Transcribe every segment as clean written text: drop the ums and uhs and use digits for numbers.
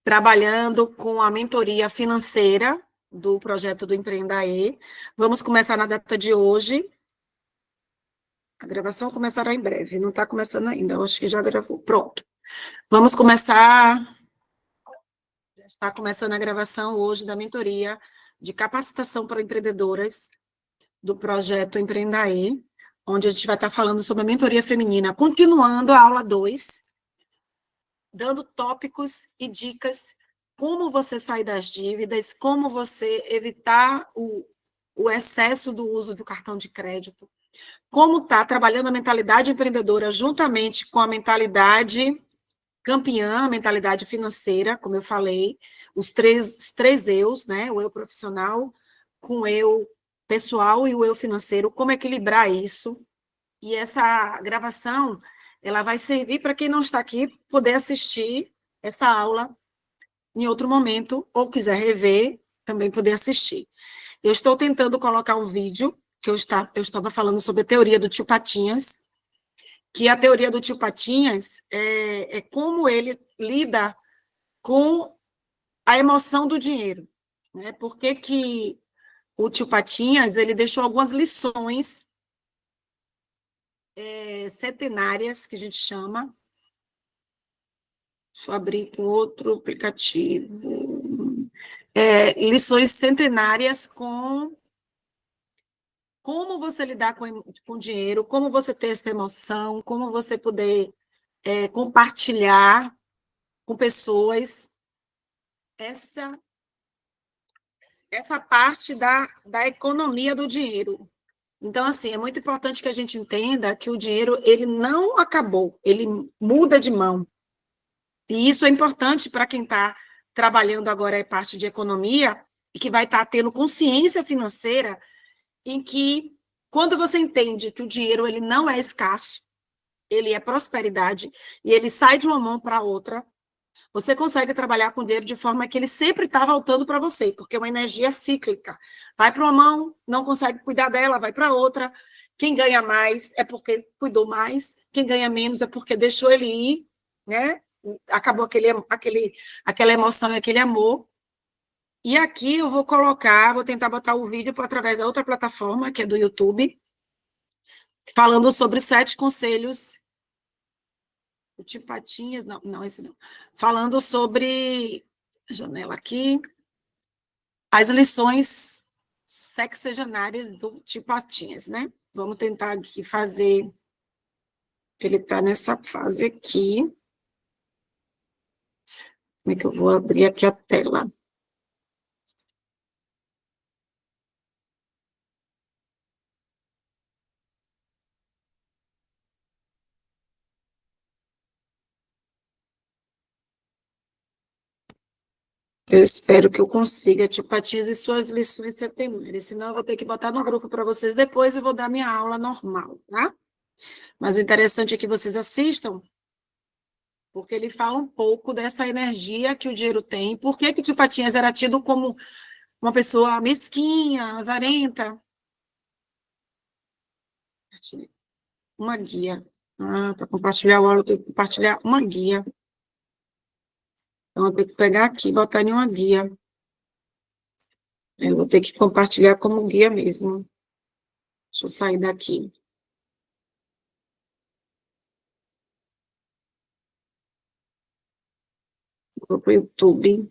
trabalhando com a mentoria financeira do projeto do Empreendaê. Vamos começar na data de hoje. A gravação começará em breve, não está começando ainda, eu acho que já gravou. Pronto. Vamos começar. Já está começando a gravação hoje da mentoria de capacitação para empreendedoras do projeto Empreendaê, onde a gente vai estar falando sobre a mentoria feminina, continuando a aula 2, dando tópicos e dicas como você sair das dívidas, como você evitar o excesso do uso do cartão de crédito, como está trabalhando a mentalidade empreendedora juntamente com a mentalidade campeã, a mentalidade financeira, como eu falei, os três eus, né? O eu profissional com o eu pessoal e o eu financeiro, como equilibrar isso. E essa gravação, ela vai servir para quem não está aqui poder assistir essa aula em outro momento, ou quiser rever, também poder assistir. Eu estou tentando colocar um vídeo, que eu estava falando sobre a teoria do tio Patinhas, que a teoria do tio Patinhas é como ele lida com a emoção do dinheiro. Né? Por que o tio Patinhas ele deixou algumas lições centenárias, que a gente chama. Deixa eu abrir com outro aplicativo. Lições centenárias com como você lidar com dinheiro, como você ter essa emoção, como você poder compartilhar com pessoas essa parte da economia do dinheiro. Então, assim, é muito importante que a gente entenda que o dinheiro, ele não acabou, ele muda de mão. E isso é importante para quem está trabalhando agora a parte de economia e que vai estar tendo consciência financeira em que, quando você entende que o dinheiro ele não é escasso, ele é prosperidade, e ele sai de uma mão para outra, você consegue trabalhar com dinheiro de forma que ele sempre está voltando para você, porque é uma energia cíclica. Vai para uma mão, não consegue cuidar dela, vai para outra. Quem ganha mais é porque cuidou mais, quem ganha menos é porque deixou ele ir, né? Acabou aquela emoção e aquele amor. E aqui eu vou tentar botar o vídeo através da outra plataforma, que é do YouTube, falando sobre 7 conselhos. O tio Patinhas, não, esse não. Falando sobre, janela aqui, as lições sexagenárias do tio Patinhas, né? Vamos tentar aqui fazer, ele está nessa fase aqui. Como é que eu vou abrir aqui a tela? Eu espero que eu consiga, tio Patinhas, e suas lições centenárias, senão eu vou ter que botar no grupo para vocês depois e vou dar minha aula normal, tá? Mas o interessante é que vocês assistam, porque ele fala um pouco dessa energia que o dinheiro tem. Por que o tio Patinhas era tido como uma pessoa mesquinha, azarenta? Uma guia. Para compartilhar o aula, eu tenho que compartilhar uma guia. Então, eu tenho que pegar aqui e botar em uma guia. Eu vou ter que compartilhar como guia mesmo. Deixa eu sair daqui. Vou para o YouTube.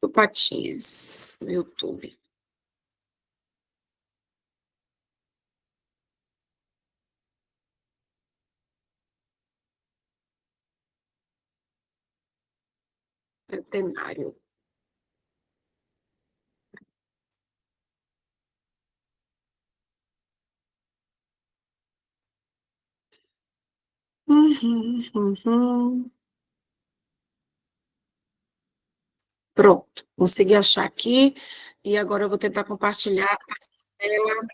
O Patinhas, no YouTube. Centenário. Uhum. Pronto, consegui achar aqui. E agora eu vou tentar compartilhar a tela.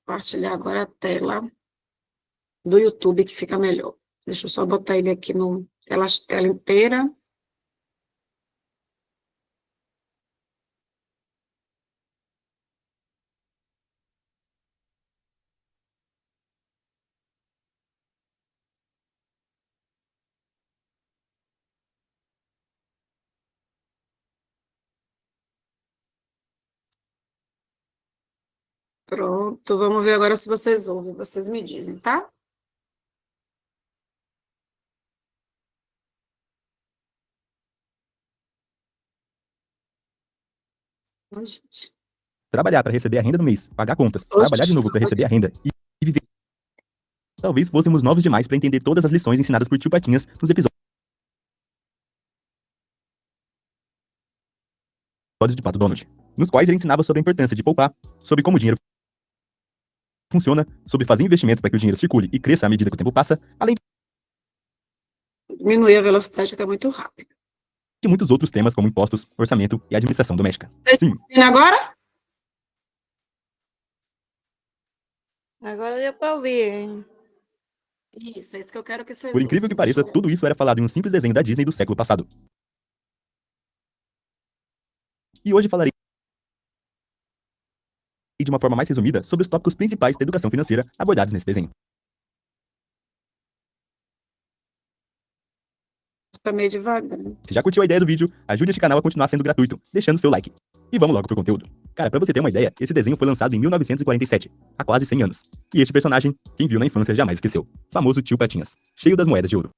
Compartilhar agora a tela do YouTube, que fica melhor. Deixa eu só botar ele aqui no tela inteira. Pronto, vamos ver agora se vocês ouvem. Vocês me dizem, tá? Ai, gente. Trabalhar para receber a renda do mês, pagar contas, trabalhar de Oxe, novo para receber a renda e viver. Talvez fôssemos novos demais para entender todas as lições ensinadas por tio Patinhas nos episódios de Pato Donald, nos quais ele ensinava sobre a importância de poupar, sobre como o dinheiro funciona, sobre fazer investimentos para que o dinheiro circule e cresça à medida que o tempo passa, além diminuir a velocidade que está muito rápido. de muitos outros temas como impostos, orçamento e administração doméstica. Sim. E agora? Agora deu para ouvir, hein? Isso, é isso que eu quero que vocês Por incrível que ouçam. pareça, tudo isso era falado em um simples desenho da Disney do século passado. E hoje falarei de uma forma mais resumida sobre os tópicos principais da educação financeira abordados nesse desenho. Tá meio devagar. Se já curtiu a ideia do vídeo, ajude este canal a continuar sendo gratuito, deixando seu like. E vamos logo pro conteúdo. Cara, pra você ter uma ideia, esse desenho foi lançado em 1947, há quase 100 anos. E este personagem, quem viu na infância jamais esqueceu. Famoso Tio Patinhas, cheio das moedas de ouro.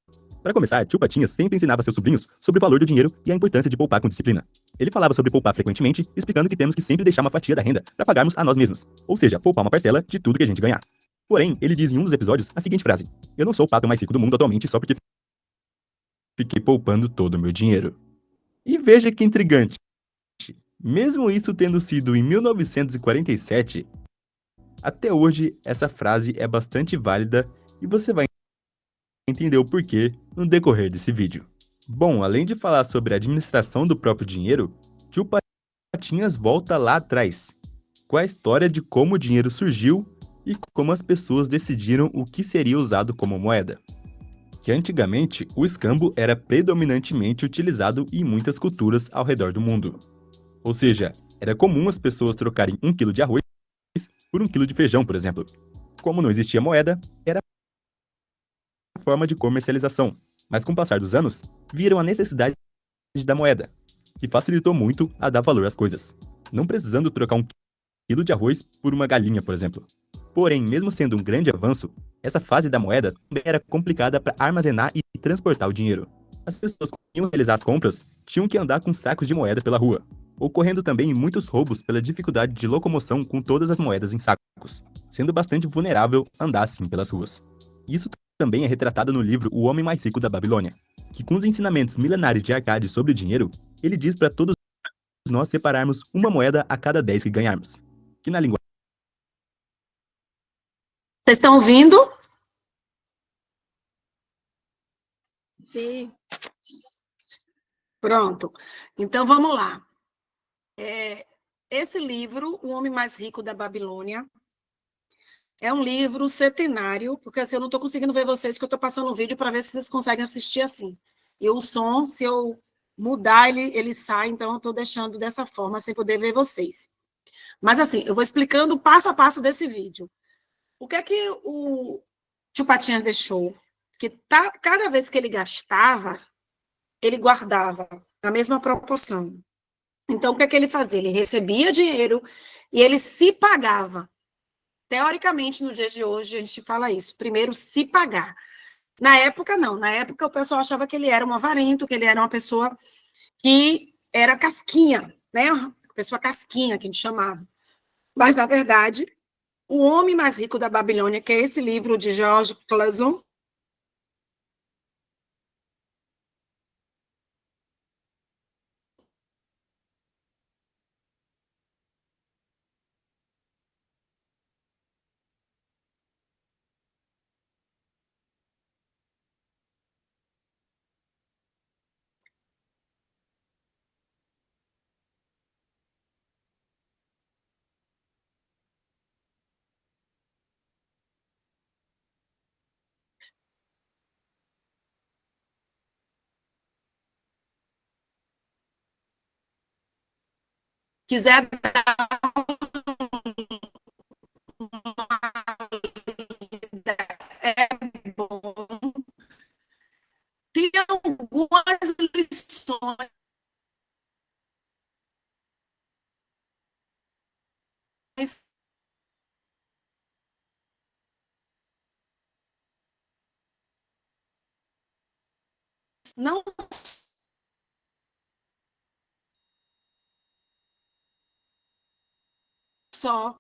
Para começar, Tio Patinhas sempre ensinava seus sobrinhos sobre o valor do dinheiro e a importância de poupar com disciplina. Ele falava sobre poupar frequentemente, explicando que temos que sempre deixar uma fatia da renda para pagarmos a nós mesmos, ou seja, poupar uma parcela de tudo que a gente ganhar. Porém, ele diz em um dos episódios a seguinte frase: "Eu não sou o pato mais rico do mundo atualmente só porque fiquei poupando todo o meu dinheiro." E veja que intrigante. Mesmo isso tendo sido em 1947, até hoje essa frase é bastante válida e você vai entender o porquê no decorrer desse vídeo. Bom, além de falar sobre a administração do próprio dinheiro, Tio Patinhas volta lá atrás, com a história de como o dinheiro surgiu e como as pessoas decidiram o que seria usado como moeda. Que antigamente o escambo era predominantemente utilizado em muitas culturas ao redor do mundo. Ou seja, era comum as pessoas trocarem 1 quilo de arroz por 1 quilo de feijão, por exemplo. Como não existia moeda, era a forma de comercialização, mas com o passar dos anos, viram a necessidade da moeda, que facilitou muito a dar valor às coisas, não precisando trocar 1 quilo de arroz por uma galinha, por exemplo. Porém, mesmo sendo um grande avanço, essa fase da moeda também era complicada para armazenar e transportar o dinheiro. As pessoas que iam realizar as compras tinham que andar com sacos de moeda pela rua, ocorrendo também muitos roubos pela dificuldade de locomoção com todas as moedas em sacos, sendo bastante vulnerável andar assim pelas ruas. Isso também é retratado no livro O Homem Mais Rico da Babilônia, que com os ensinamentos milenares de Arcade sobre o dinheiro, ele diz para todos nós separarmos uma moeda a cada 10 que ganharmos, que na linguagem Vocês estão ouvindo? Sim. Pronto. Então, vamos lá. Esse livro, O Homem Mais Rico da Babilônia, é um livro centenário, porque assim, eu não estou conseguindo ver vocês, que eu estou passando o vídeo para ver se vocês conseguem assistir assim. E o som, se eu mudar, ele sai, então eu estou deixando dessa forma, sem poder ver vocês. Mas assim, eu vou explicando o passo a passo desse vídeo. O que é que o tio Patinhas deixou? Que cada vez que ele gastava, ele guardava na mesma proporção. Então, o que é que ele fazia? Ele recebia dinheiro e ele se pagava. Teoricamente, no dia de hoje, a gente fala isso. Primeiro, se pagar. Na época, não. Na época, o pessoal achava que ele era um avarento, que ele era uma pessoa que era casquinha, né? Pessoa casquinha, que a gente chamava. Mas, na verdade, O Homem Mais Rico da Babilônia, que é esse livro de George Clason, quiser é bom. Tem algumas lições não só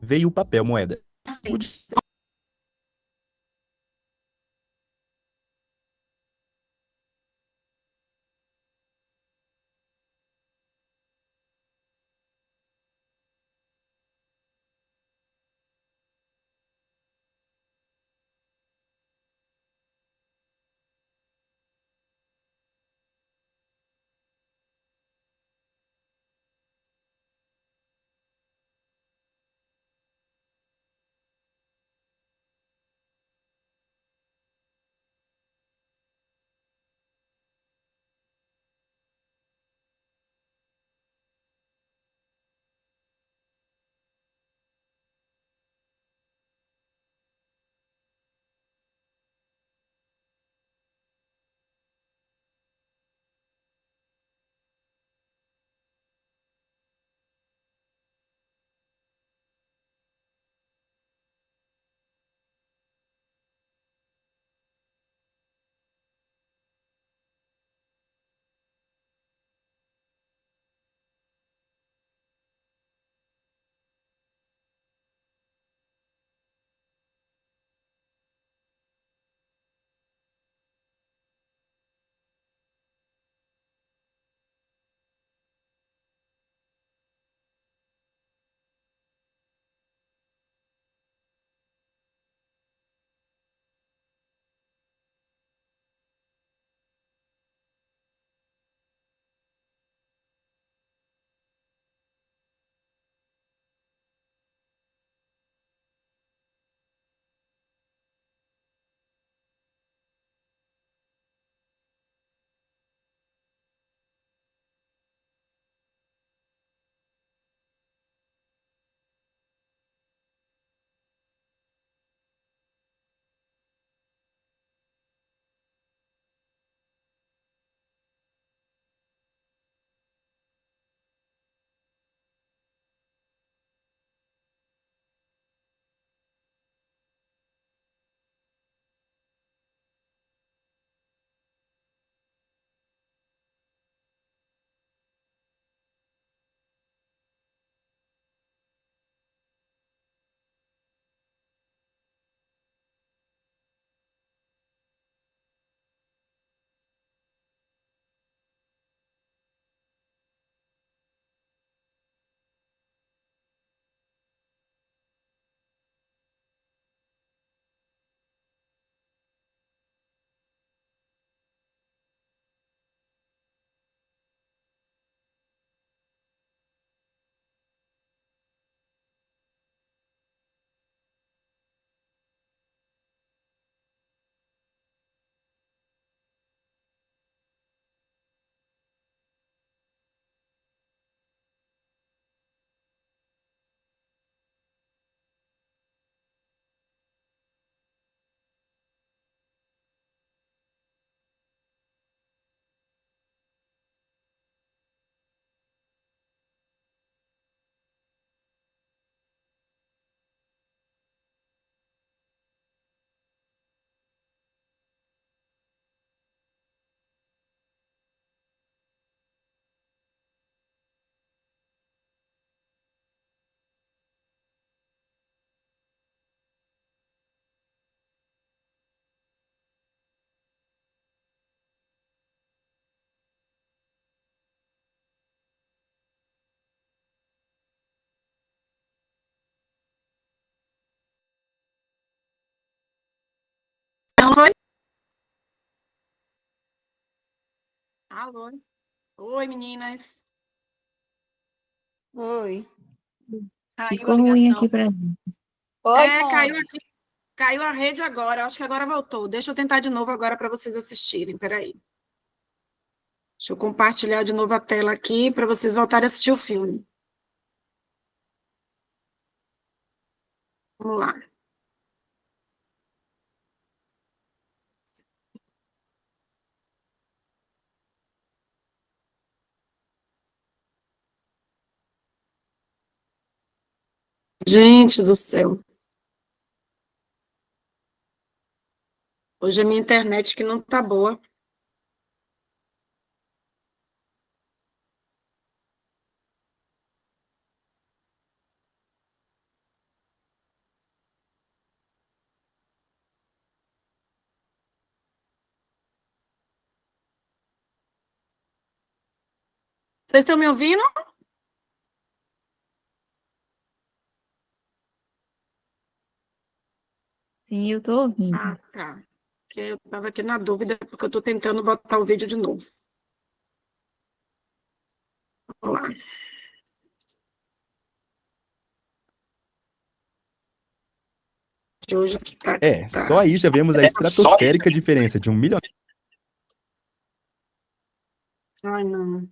Veio o papel moeda. O não foi? Alô? Oi, meninas. Oi. Caiu a Ficou ruim aqui ligação. pra mim. Oi, Caiu Conde. aqui. Caiu a rede agora, acho que agora voltou. Deixa eu tentar de novo agora para vocês assistirem, peraí. Deixa eu compartilhar de novo a tela aqui para vocês voltarem a assistir o filme. Vamos lá. Gente do céu. Hoje a minha internet que não tá boa. Vocês estão me ouvindo? Sim, eu tô ouvindo. Ah, tá. Porque eu estava aqui na dúvida, porque eu estou tentando botar o vídeo de novo. Vamos lá. De hoje tá, Só aí já vemos a estratosférica diferença de um milionário Ai, não.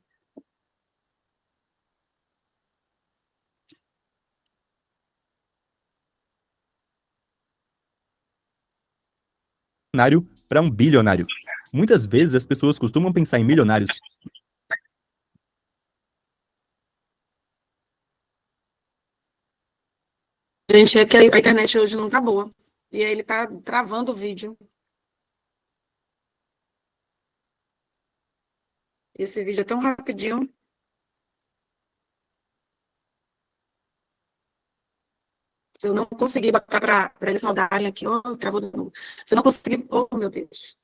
para um bilionário. Muitas vezes as pessoas costumam pensar em milionários Gente, é que a internet hoje não tá boa. E aí ele tá travando o vídeo. Esse vídeo é tão rapidinho. Se eu não conseguir botar para eles rodarem aqui, oh, travou de novo. Se eu não conseguir, oh, meu Deus.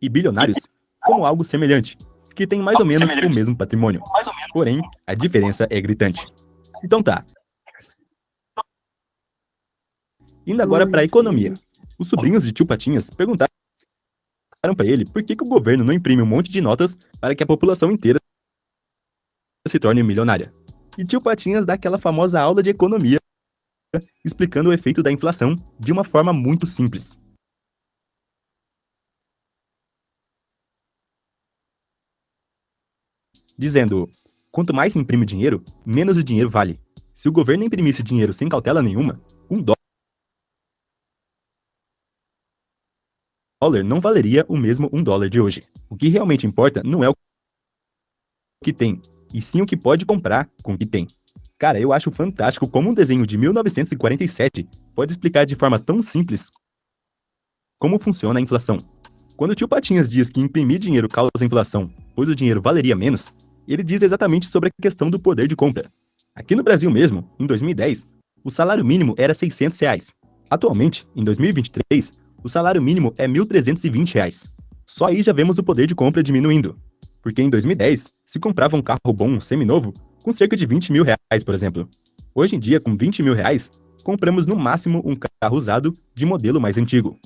e bilionários como algo semelhante, que têm mais ou menos o mesmo patrimônio. Porém, a diferença é gritante. Então tá. Indo agora para a economia. Os sobrinhos de tio Patinhas perguntaram para ele por que o governo não imprime um monte de notas para que a população inteira se torne milionária. E tio Patinhas dá aquela famosa aula de economia, explicando o efeito da inflação de uma forma muito simples. Dizendo, quanto mais se imprime dinheiro, menos o dinheiro vale. Se o governo imprimisse dinheiro sem cautela nenhuma, $1 não valeria o mesmo $1 de hoje. O que realmente importa não é o que tem, e sim o que pode comprar com o que tem. Cara, eu acho fantástico como um desenho de 1947 pode explicar de forma tão simples como funciona a inflação. Quando o tio Patinhas diz que imprimir dinheiro causa inflação, pois o dinheiro valeria menos, ele diz exatamente sobre a questão do poder de compra. Aqui no Brasil mesmo, em 2010, o salário mínimo era R$ 600. Atualmente, em 2023, o salário mínimo é R$ 1.320. Só aí já vemos o poder de compra diminuindo. Porque em 2010, se comprava um carro bom seminovo com cerca de R$ 20.000, por exemplo. Hoje em dia, com R$ 20.000, compramos no máximo um carro usado de modelo mais antigo.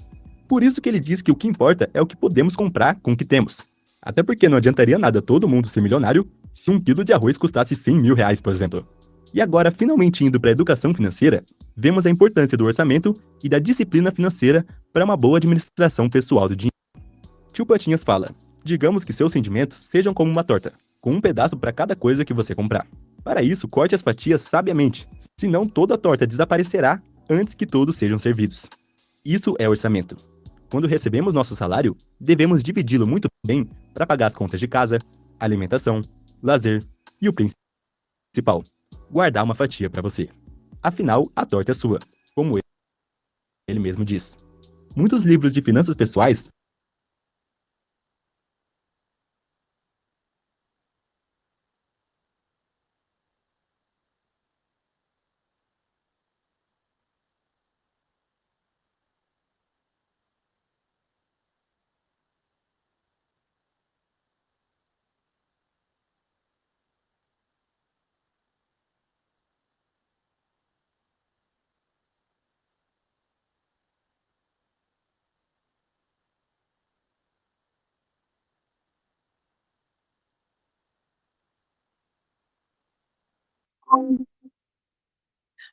Por isso que ele diz que o que importa é o que podemos comprar com o que temos. Até porque não adiantaria nada todo mundo ser milionário se um quilo de arroz custasse R$ 100.000, por exemplo. E agora, finalmente indo para a educação financeira, vemos a importância do orçamento e da disciplina financeira para uma boa administração pessoal do dinheiro. Tio Patinhas fala: digamos que seus rendimentos sejam como uma torta, com um pedaço para cada coisa que você comprar. Para isso, corte as fatias sabiamente, senão toda a torta desaparecerá antes que todos sejam servidos. Isso é orçamento. Quando recebemos nosso salário, devemos dividi-lo muito bem para pagar as contas de casa, alimentação, lazer e o principal, guardar uma fatia para você. Afinal, a torta é sua, como ele mesmo diz. Muitos livros de finanças pessoais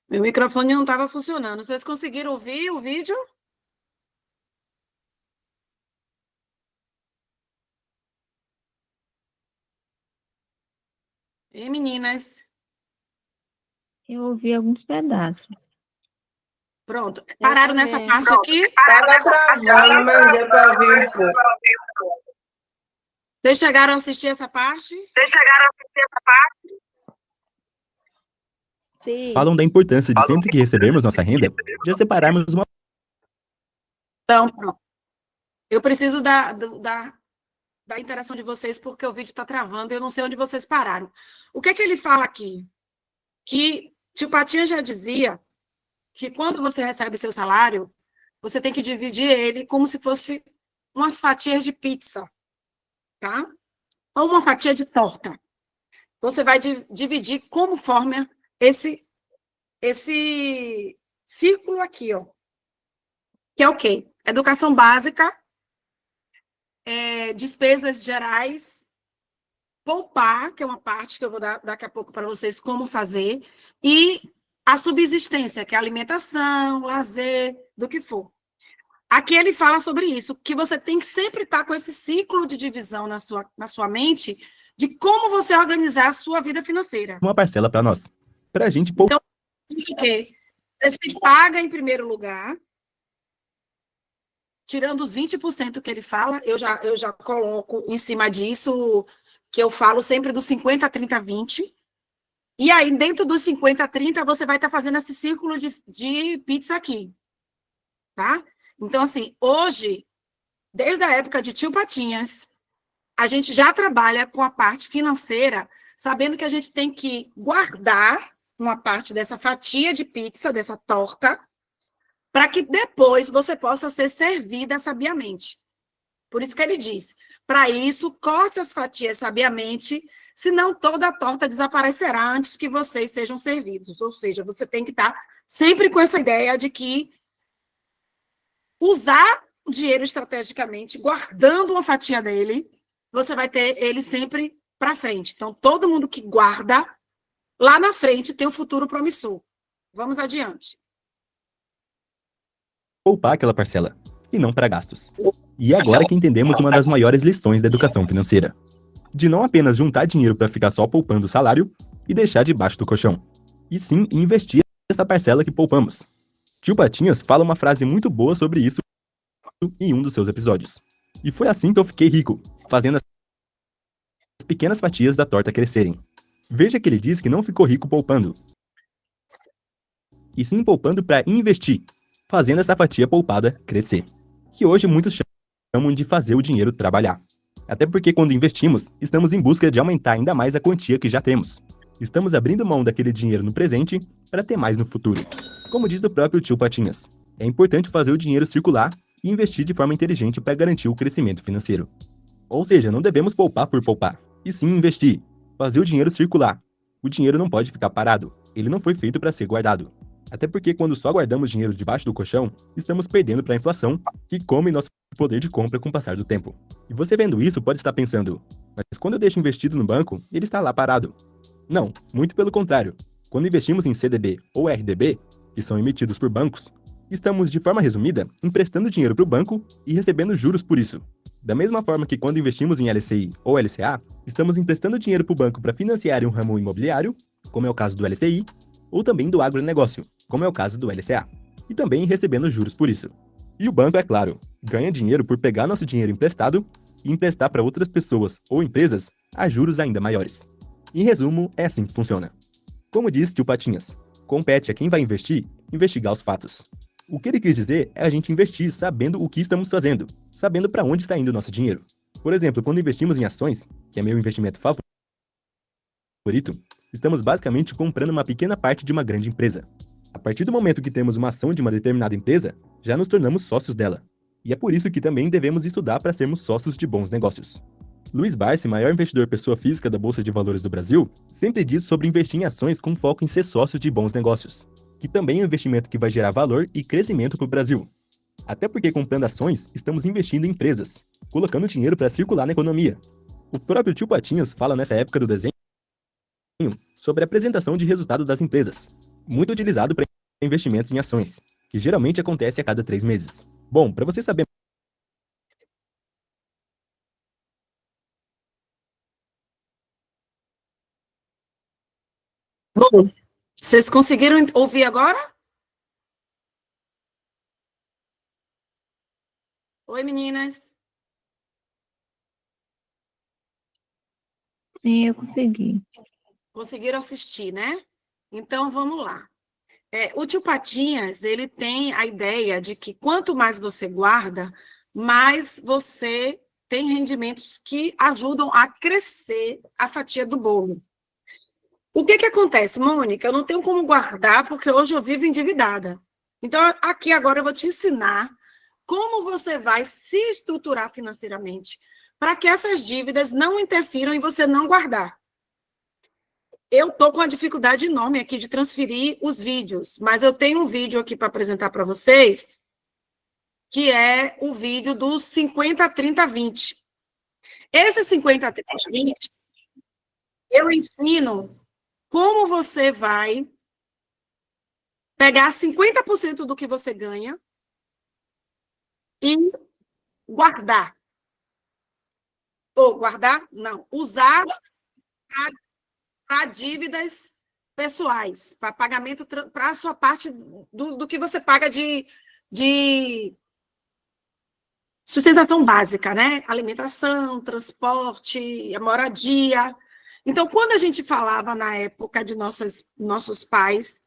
Meu microfone não estava funcionando. Vocês conseguiram ouvir o vídeo? E meninas? Eu ouvi alguns pedaços. Pronto. Eu Pararam nessa também. parte aqui? Tava travando, mas deu pra ouvir um pouco. Vocês chegaram a assistir essa parte? Sim. Falam da importância de sempre que recebermos nossa renda, já separarmos uma Então, pronto. Eu preciso da interação de vocês, porque o vídeo está travando e eu não sei onde vocês pararam. O que é que ele fala aqui? Que tio Patinha já dizia que quando você recebe seu salário, você tem que dividir ele como se fosse umas fatias de pizza, tá? Ou uma fatia de torta. Você vai dividir como forma esse círculo aqui, ó. Que é o quê? Educação básica, despesas gerais, poupar, que é uma parte que eu vou dar daqui a pouco para vocês como fazer, e a subsistência, que é alimentação, lazer, do que for. Aqui ele fala sobre isso, que você tem que sempre estar com esse ciclo de divisão na sua mente de como você organizar a sua vida financeira. parcela para nós. Pra gente poupar. Isso que você se paga em primeiro lugar, tirando os 20% que ele fala, eu já coloco em cima disso, que eu falo sempre dos 50, 30, 20. E aí, dentro dos 50, 30, você vai estar fazendo esse círculo de pizza aqui. Tá? Então, assim, hoje, desde a época de tio Patinhas, a gente já trabalha com a parte financeira, sabendo que a gente tem que guardar uma parte dessa fatia de pizza, dessa torta, para que depois você possa ser servida sabiamente. Por isso que ele diz, para isso, corte as fatias sabiamente, senão toda a torta desaparecerá antes que vocês sejam servidos. Ou seja, você tem que estar sempre com essa ideia de que usar o dinheiro estrategicamente, guardando uma fatia dele, você vai ter ele sempre para frente. Então, todo mundo que guarda, lá na frente tem um futuro promissor. Vamos adiante. Poupar aquela parcela, e não para gastos. E é agora que entendemos uma das maiores lições da educação financeira. De não apenas juntar dinheiro para ficar só poupando o salário e deixar debaixo do colchão, e sim investir essa parcela que poupamos. Tio Patinhas fala uma frase muito boa sobre isso em um dos seus episódios. E foi assim que eu fiquei rico, fazendo as pequenas fatias da torta crescerem. Veja que ele diz que não ficou rico poupando, e sim poupando para investir, fazendo essa fatia poupada crescer. Que hoje muitos chamam de fazer o dinheiro trabalhar. Até porque quando investimos, estamos em busca de aumentar ainda mais a quantia que já temos. Estamos abrindo mão daquele dinheiro no presente para ter mais no futuro. Como diz o próprio tio Patinhas, é importante fazer o dinheiro circular e investir de forma inteligente para garantir o crescimento financeiro. Ou seja, não devemos poupar por poupar, e sim investir, fazer o dinheiro circular. O dinheiro não pode ficar parado, ele não foi feito para ser guardado. Até porque quando só guardamos dinheiro debaixo do colchão, estamos perdendo para a inflação, que come nosso poder de compra com o passar do tempo. E você vendo isso pode estar pensando, mas quando eu deixo investido no banco, ele está lá parado. Não, muito pelo contrário. Quando investimos em CDB ou RDB, que são emitidos por bancos, estamos, de forma resumida, emprestando dinheiro para o banco e recebendo juros por isso. Da mesma forma que quando investimos em LCI ou LCA, estamos emprestando dinheiro para o banco para financiar um ramo imobiliário, como é o caso do LCI, ou também do agronegócio, como é o caso do LCA, e também recebendo juros por isso. E o banco, é claro, ganha dinheiro por pegar nosso dinheiro emprestado e emprestar para outras pessoas ou empresas a juros ainda maiores. Em resumo, é assim que funciona. Como diz tio Patinhas, compete a quem vai investir investigar os fatos. O que ele quis dizer é a gente investir sabendo o que estamos fazendo, sabendo para onde está indo o nosso dinheiro. Por exemplo, quando investimos em ações, que é meu investimento favorito, estamos basicamente comprando uma pequena parte de uma grande empresa. A partir do momento que temos uma ação de uma determinada empresa, já nos tornamos sócios dela. E é por isso que também devemos estudar para sermos sócios de bons negócios. Luiz Barsi, maior investidor pessoa física da Bolsa de Valores do Brasil, sempre diz sobre investir em ações com foco em ser sócio de bons negócios, que também é um investimento que vai gerar valor e crescimento para o Brasil. Até porque comprando ações, estamos investindo em empresas, colocando dinheiro para circular na economia. O próprio tio Patinhas fala nessa época do desenho sobre a apresentação de resultados das empresas, muito utilizado para investimentos em ações, que geralmente acontece a cada 3 meses. Bom, para você saber Bom, vocês conseguiram ouvir agora? Oi, meninas. Sim, eu consegui. Conseguiram assistir, né? Então, vamos lá. O tio Patinhas, ele tem a ideia de que quanto mais você guarda, mais você tem rendimentos que ajudam a crescer a fatia do bolo. O que acontece, Mônica? Eu não tenho como guardar porque hoje eu vivo endividada. Então, aqui agora eu vou te ensinar como você vai se estruturar financeiramente para que essas dívidas não interfiram em você não guardar. Eu estou com uma dificuldade enorme aqui de transferir os vídeos, mas eu tenho um vídeo aqui para apresentar para vocês, que é o vídeo dos 50, 30, 20. Esse 50, 30, 20, eu ensino como você vai pegar 50% do que você ganha e guardar. Ou guardar? Não. Usar para dívidas pessoais, para pagamento, para a sua parte do que você paga de sustentação básica, né? Alimentação, transporte, moradia. Então, quando a gente falava na época de nossos pais,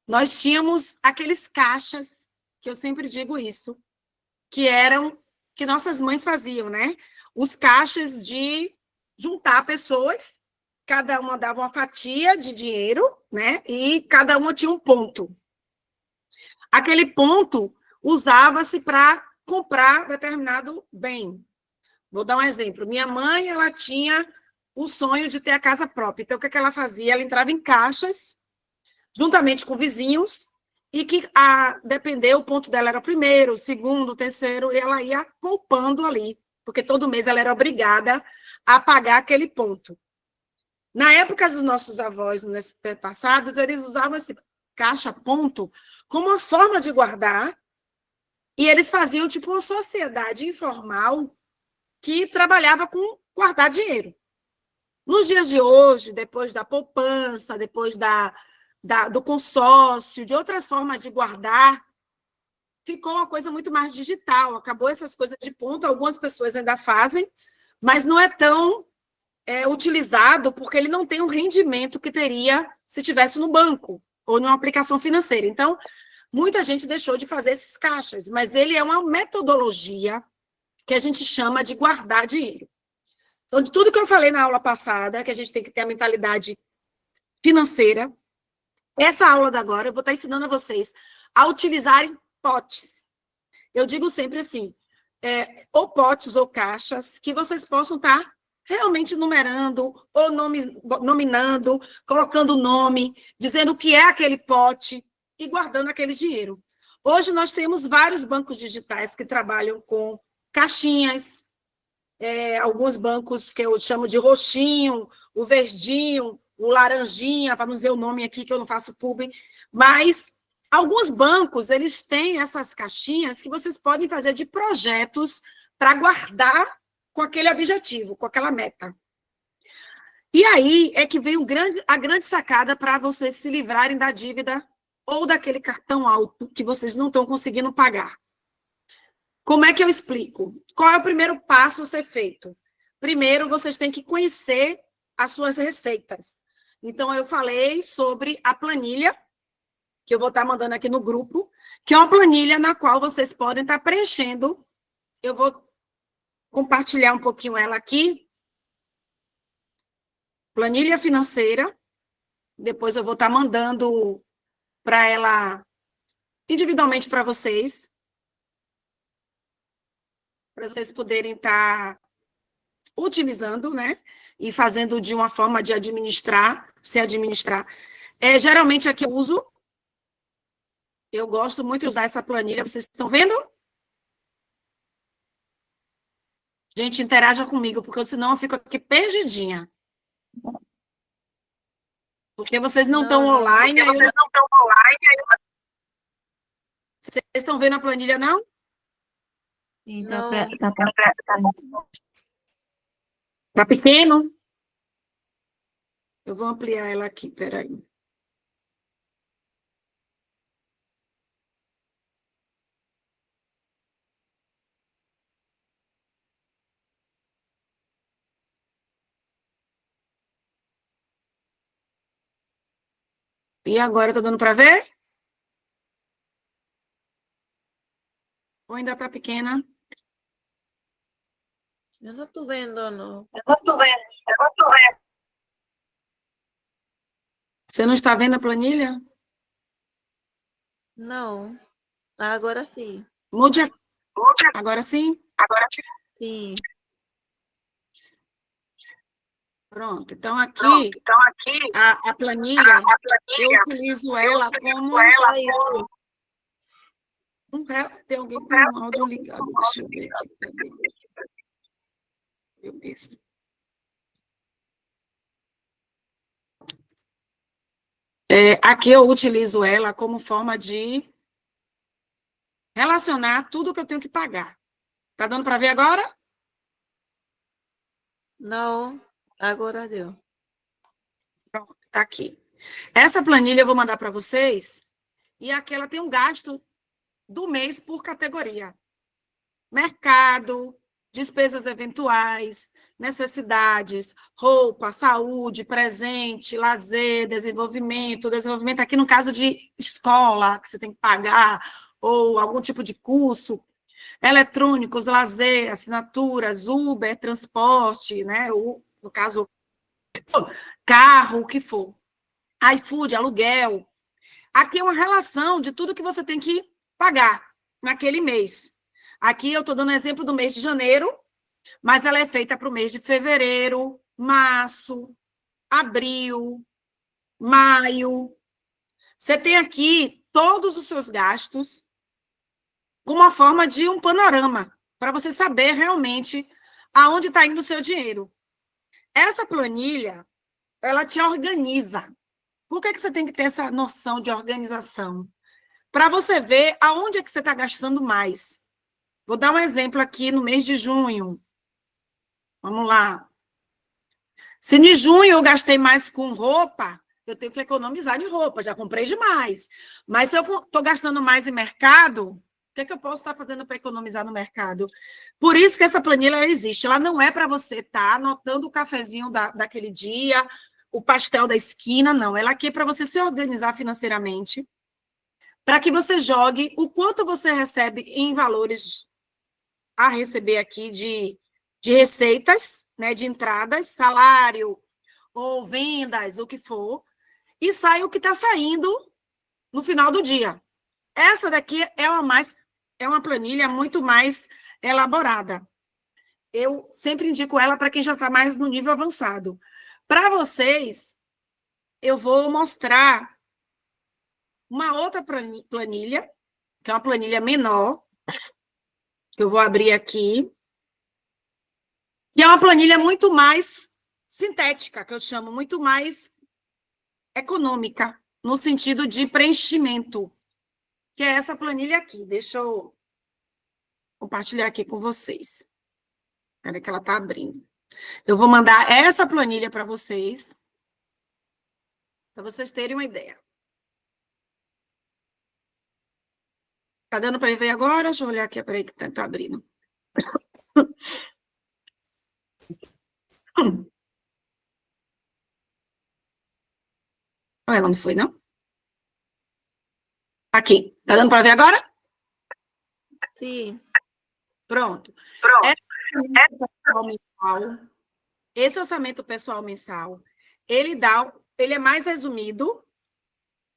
nós tínhamos aqueles caixas, que eu sempre digo isso, que nossas mães faziam, né? Os caixas de juntar pessoas, cada uma dava uma fatia de dinheiro, né? E cada uma tinha um ponto. Aquele ponto usava-se para comprar determinado bem. Vou dar um exemplo. Minha mãe, ela tinha o sonho de ter a casa própria. Então, o que ela fazia? Ela entrava em caixas, juntamente com vizinhos, e que, a depender, o ponto dela era o primeiro, o segundo, o terceiro, e ela ia poupando ali, porque todo mês ela era obrigada a pagar aquele ponto. Na época dos nossos avós, nos passados, eles usavam esse caixa-ponto como uma forma de guardar, e eles faziam tipo uma sociedade informal que trabalhava com guardar dinheiro. Nos dias de hoje, depois da poupança, depois do consórcio, de outras formas de guardar, ficou uma coisa muito mais digital, acabou essas coisas de ponto, algumas pessoas ainda fazem, mas não é tão utilizado porque ele não tem o rendimento que teria se tivesse no banco ou numa aplicação financeira. Então, muita gente deixou de fazer esses caixas, mas ele é uma metodologia que a gente chama de guardar dinheiro. Então, de tudo que eu falei na aula passada, que a gente tem que ter a mentalidade financeira, essa aula da agora eu vou estar ensinando a vocês a utilizarem potes. Eu digo sempre assim, ou potes ou caixas, que vocês possam estar realmente numerando, ou nominando, colocando nome, dizendo o que é aquele pote e guardando aquele dinheiro. Hoje nós temos vários bancos digitais que trabalham com caixinhas, alguns bancos que eu chamo de roxinho, o verdinho, o laranjinha, para não dizer o nome aqui que eu não faço publi, mas alguns bancos, eles têm essas caixinhas que vocês podem fazer de projetos para guardar com aquele objetivo, com aquela meta. E aí é que vem a grande sacada para vocês se livrarem da dívida ou daquele cartão alto que vocês não estão conseguindo pagar. Como é que eu explico? Qual é o primeiro passo a ser feito? Primeiro, vocês têm que conhecer as suas receitas. Então, eu falei sobre a planilha, que eu vou estar mandando aqui no grupo, que é uma planilha na qual vocês podem estar preenchendo. Eu vou compartilhar um pouquinho ela aqui. Planilha financeira. Depois eu vou estar mandando para ela individualmente para vocês poderem estar utilizando, né? E fazendo de uma forma de se administrar. Geralmente aqui eu uso. Eu gosto muito de usar essa planilha. Vocês estão vendo? Gente, interaja comigo, porque senão eu fico aqui perdidinha. Porque vocês não estão Não, online, vocês estão vendo a planilha, não? sim, Não. Tá pequeno? Eu vou ampliar ela aqui, peraí. E agora, tá dando para ver? Ou ainda tá pequena? Eu não tô vendo, não. Você não está vendo a planilha? Não. Agora sim. Mude. Agora sim? Sim. Pronto. Então, aqui, a planilha, eu utilizo ela como... Tem alguém com o áudio ligado. Deixa eu ver aqui. Cadê? Eu mesmo. Aqui eu utilizo ela como forma de relacionar tudo que eu tenho que pagar. Tá dando para ver agora? Não. Agora deu. Pronto, tá aqui. Essa planilha eu vou mandar para vocês, e aqui ela tem um gasto do mês por categoria. Mercado, despesas eventuais, necessidades, roupa, saúde, presente, lazer, desenvolvimento. Desenvolvimento aqui no caso de escola, que você tem que pagar, ou algum tipo de curso. Eletrônicos, lazer, assinaturas, Uber, transporte, né? No caso, carro, o que for. iFood, aluguel. Aqui é uma relação de tudo que você tem que pagar naquele mês. Aqui eu estou dando exemplo do mês de janeiro, mas ela é feita para o mês de fevereiro, março, abril, maio. Você tem aqui todos os seus gastos com uma forma de um panorama, para você saber realmente aonde está indo o seu dinheiro. Essa planilha, ela te organiza. Por que você tem que ter essa noção de organização? Para você ver aonde é que você está gastando mais. Vou dar um exemplo aqui no mês de junho. Vamos lá. Se em junho eu gastei mais com roupa, eu tenho que economizar em roupa, já comprei demais. Mas se eu estou gastando mais em mercado, o que eu posso estar fazendo para economizar no mercado? Por isso que essa planilha existe. Ela não é para você estar anotando o cafezinho daquele dia, o pastel da esquina, não. Ela aqui é para você se organizar financeiramente, para que você jogue o quanto você recebe em valores a receber aqui de receitas, né, de entradas, salário ou vendas, o que for, e sai o que está saindo no final do dia. Essa daqui é uma planilha muito mais elaborada. Eu sempre indico ela para quem já está mais no nível avançado. Para vocês, eu vou mostrar uma outra planilha, que é uma planilha menor, que eu vou abrir aqui, que é uma planilha muito mais sintética, que eu chamo muito mais econômica, no sentido de preenchimento, que é essa planilha aqui. Deixa eu compartilhar aqui com vocês. Espera que ela está abrindo. Eu vou mandar essa planilha para vocês terem uma ideia. Tá dando para ver agora? Deixa eu olhar aqui, peraí, que tá abrindo. Ela não foi, não? Aqui. Tá dando para ver agora? Sim. Pronto. Esse orçamento pessoal mensal, ele é mais resumido,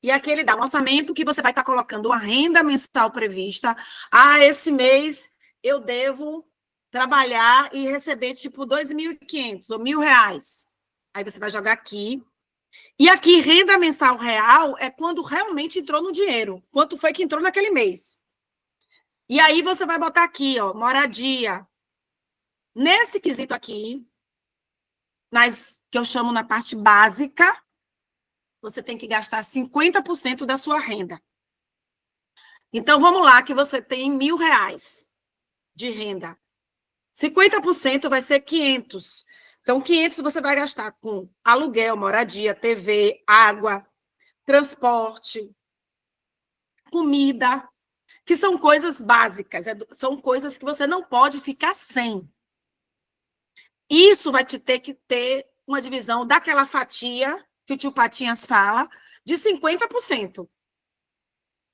e aqui ele dá um orçamento que você vai estar colocando uma renda mensal prevista. Esse mês eu devo trabalhar e receber, tipo, 2.500 ou R$ 1.000. Aí você vai jogar aqui. E aqui, renda mensal real é quando realmente entrou no dinheiro. Quanto foi que entrou naquele mês. E aí você vai botar aqui, ó, moradia. Nesse quesito aqui, que eu chamo na parte básica, você tem que gastar 50% da sua renda. Então, vamos lá, que você tem R$ 1.000 de renda. 50% vai ser 500. Então, 500 você vai gastar com aluguel, moradia, TV, água, transporte, comida, que são coisas básicas, são coisas que você não pode ficar sem. Isso vai te ter que ter uma divisão daquela fatia que o tio Patinhas fala, de 50%.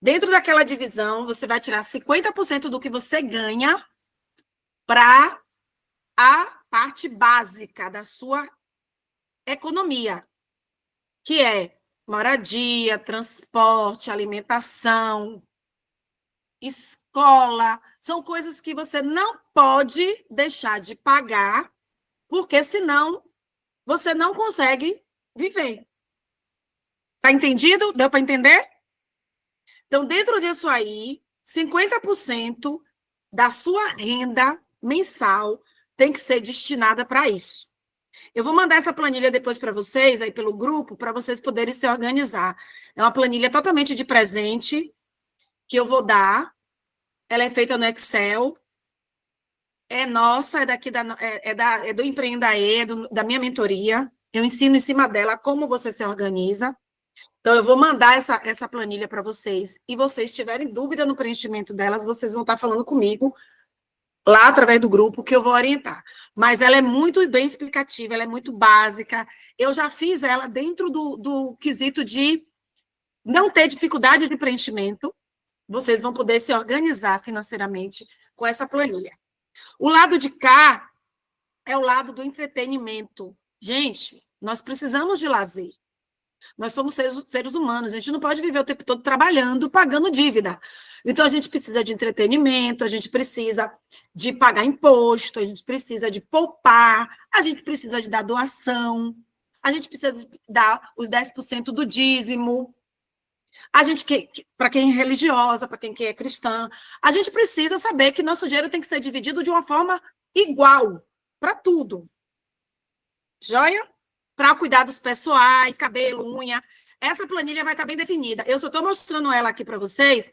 Dentro daquela divisão, você vai tirar 50% do que você ganha para a parte básica da sua economia, que é moradia, transporte, alimentação, escola. São coisas que você não pode deixar de pagar, porque senão você não consegue viver. Tá entendido? Deu para entender? Então, dentro disso aí, 50% da sua renda mensal tem que ser destinada para isso. Eu vou mandar essa planilha depois para vocês, aí pelo grupo, para vocês poderem se organizar. É uma planilha totalmente de presente que eu vou dar. Ela é feita no Excel. É nossa, é daqui é do Empreendaê, da minha mentoria. Eu ensino em cima dela como você se organiza. Então, eu vou mandar essa planilha para vocês. E vocês tiverem dúvida no preenchimento delas, vocês vão estar falando comigo lá através do grupo, que eu vou orientar. Mas ela é muito bem explicativa, ela é muito básica. Eu já fiz ela dentro do quesito de não ter dificuldade de preenchimento. Vocês vão poder se organizar financeiramente com essa planilha. O lado de cá é o lado do entretenimento. Gente, nós precisamos de lazer. Nós somos seres humanos, a gente não pode viver o tempo todo trabalhando, pagando dívida. Então, a gente precisa de entretenimento, a gente precisa de pagar imposto, a gente precisa de poupar, a gente precisa de dar doação, a gente precisa dar os 10% do dízimo. A gente, para quem é religiosa, para quem é cristã, a gente precisa saber que nosso dinheiro tem que ser dividido de uma forma igual para tudo. Joia? Para cuidados pessoais, cabelo, unha. Essa planilha vai estar bem definida. Eu só estou mostrando ela aqui para vocês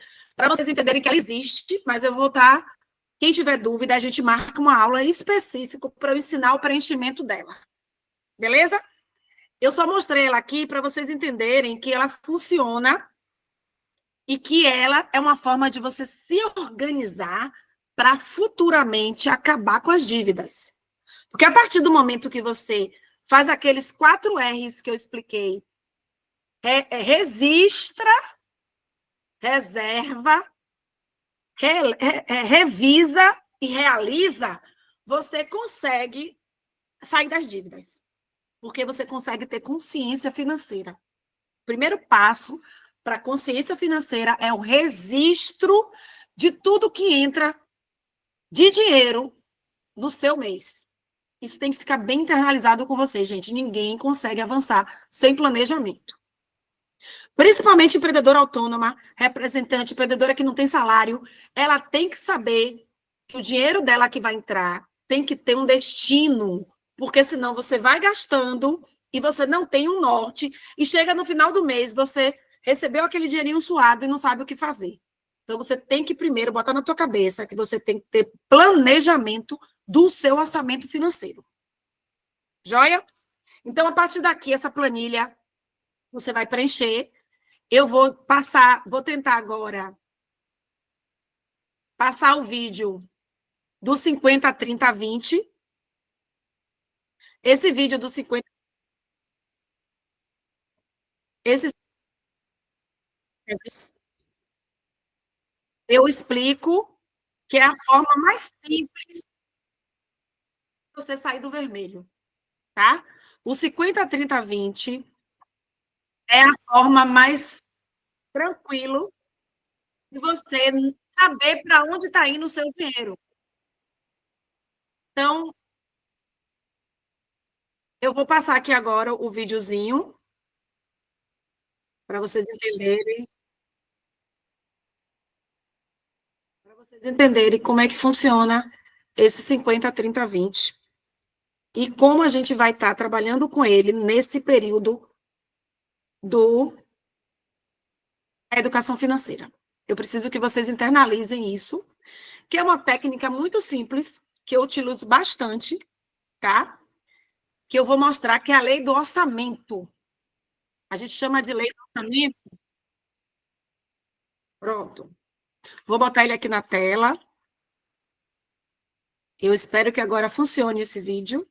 entenderem que ela existe, mas eu vou estar... Quem tiver dúvida, a gente marca uma aula específica para eu ensinar o preenchimento dela. Beleza? Eu só mostrei ela aqui para vocês entenderem que ela funciona e que ela é uma forma de você se organizar para futuramente acabar com as dívidas. Porque a partir do momento que você faz aqueles 4 R's que eu expliquei, registra, reserva, revisa e realiza, você consegue sair das dívidas. Porque você consegue ter consciência financeira. O primeiro passo para a consciência financeira é o registro de tudo que entra de dinheiro no seu mês. Isso tem que ficar bem internalizado com vocês, gente. Ninguém consegue avançar sem planejamento. Principalmente empreendedora autônoma, representante, empreendedora que não tem salário, ela tem que saber que o dinheiro dela que vai entrar tem que ter um destino, porque senão você vai gastando e você não tem um norte, e chega no final do mês, você recebeu aquele dinheirinho suado e não sabe o que fazer. Então, você tem que primeiro botar na tua cabeça que você tem que ter planejamento do seu orçamento financeiro. Joia? Então, a partir daqui, essa planilha, você vai preencher. Eu vou tentar agora passar o vídeo do 50, 30, 20. Esse vídeo do 50... Eu explico que é a forma mais simples de você sair do vermelho, tá? O 50, 30, 20 é a forma mais tranquila de você saber para onde está indo o seu dinheiro. Então, eu vou passar aqui agora o videozinho para vocês entenderem como é que funciona esse 50, 30, 20 e como a gente vai estar trabalhando com ele nesse período da educação financeira. Eu preciso que vocês internalizem isso, que é uma técnica muito simples, que eu utilizo bastante, tá? Que eu vou mostrar, que é a lei do orçamento. A gente chama de lei do orçamento. Pronto. Vou botar ele aqui na tela. Eu espero que agora funcione esse vídeo,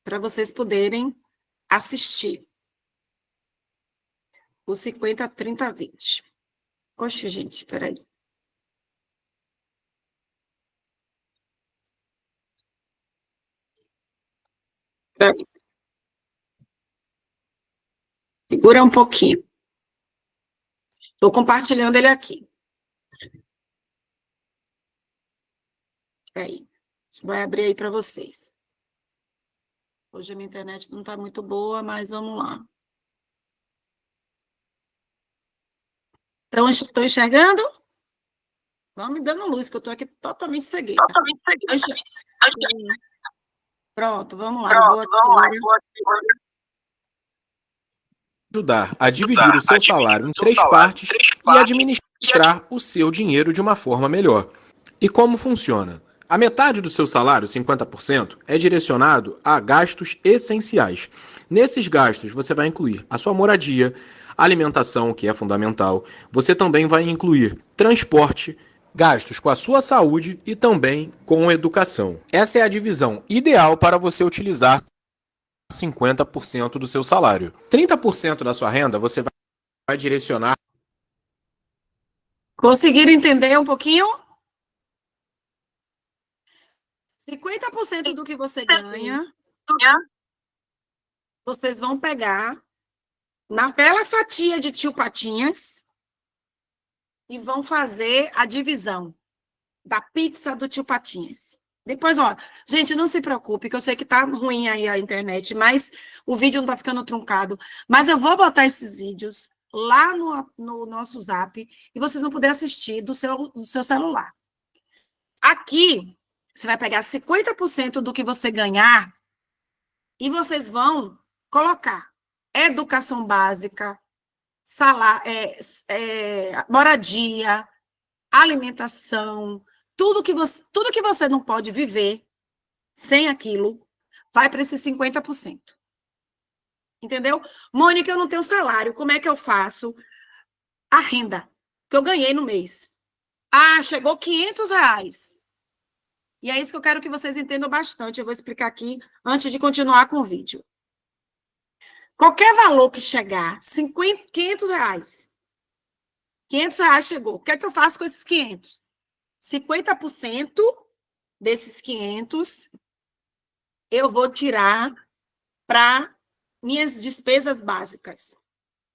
para vocês poderem assistir. O 50, 30, 20. Oxe, gente, peraí. Peraí. Segura um pouquinho. Estou compartilhando ele aqui. Aí. Vai abrir aí para vocês. Hoje a minha internet não está muito boa, mas vamos lá. Então, estão enxergando? Vão me dando luz, que eu estou aqui totalmente cegueira. Sim. Pronto, vamos lá. Eu vou Ajudar a dividir o seu salário em 3 partes e administrar o seu dinheiro de uma forma melhor. E como funciona? A metade do seu salário, 50%, é direcionado a gastos essenciais. Nesses gastos, você vai incluir a sua moradia, alimentação, que é fundamental. Você também vai incluir transporte, gastos com a sua saúde e também com educação. Essa é a divisão ideal para você utilizar 50% do seu salário. 30% da sua renda você vai direcionar. Conseguiram entender um pouquinho? 50% do que você ganha, vocês vão pegar naquela fatia de tio Patinhas e vão fazer a divisão da pizza do tio Patinhas. Depois, ó, gente, não se preocupe, que eu sei que tá ruim aí a internet, mas o vídeo não tá ficando truncado. Mas eu vou botar esses vídeos lá no nosso Zap e vocês vão poder assistir do seu celular. Aqui, você vai pegar 50% do que você ganhar e vocês vão colocar educação básica, moradia, alimentação, tudo que você não pode viver sem aquilo, vai para esses 50%. Entendeu? Mônica, eu não tenho salário, como é que eu faço? A renda que eu ganhei no mês. Ah, chegou R$ 500. E é isso que eu quero que vocês entendam bastante. Eu vou explicar aqui antes de continuar com o vídeo. Qualquer valor que chegar, R$ 500. R$ 500 chegou. O que é que eu faço com esses 500? 50% desses 500 eu vou tirar para minhas despesas básicas.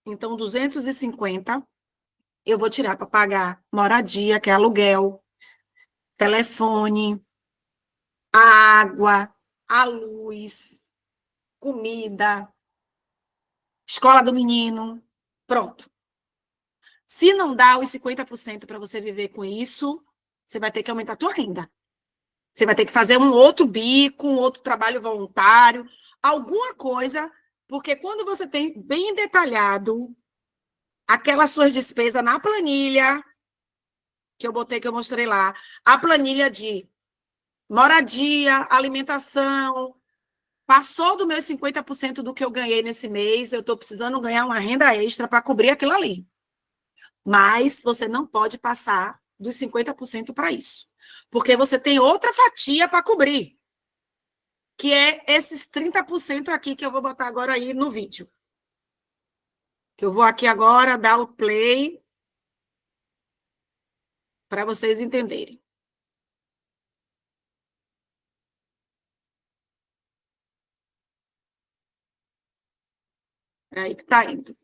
Então, 250 eu vou tirar para pagar moradia, que é aluguel, telefone, a água, a luz, comida, escola do menino. Pronto. Se não dá os 50% para você viver com isso, você vai ter que aumentar a tua renda. Você vai ter que fazer um outro bico, um outro trabalho voluntário, alguma coisa, porque quando você tem bem detalhado aquelas suas despesas na planilha, que eu botei, que eu mostrei lá, a planilha de moradia, alimentação, passou do meu 50% do que eu ganhei nesse mês, eu estou precisando ganhar uma renda extra para cobrir aquilo ali. Mas você não pode passar dos 50% para isso. Porque você tem outra fatia para cobrir, que é esses 30% aqui que eu vou botar agora aí no vídeo. Que eu vou aqui agora dar o play para vocês entenderem. Aí que tá indo.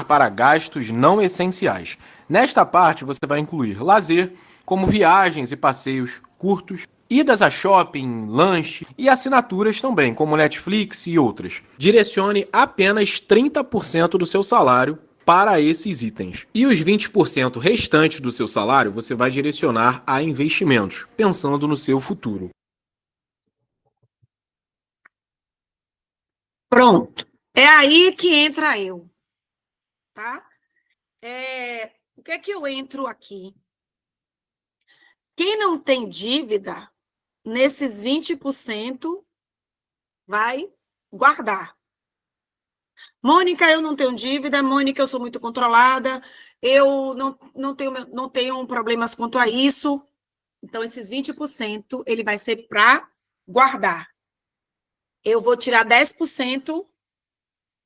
Para gastos não essenciais. Nesta parte, você vai incluir lazer, como viagens e passeios curtos, idas a shopping, lanche e assinaturas também, como Netflix e outras. Direcione apenas 30% do seu salário para esses itens. E os 20% restantes do seu salário você vai direcionar a investimentos, pensando no seu futuro. Pronto. É aí que entra eu, tá? O que é que eu entro aqui? Quem não tem dívida, nesses 20%, vai guardar. Mônica, eu não tenho dívida. Mônica, eu sou muito controlada. Eu não tenho problemas quanto a isso. Então, esses 20%, ele vai ser para guardar. Eu vou tirar 10%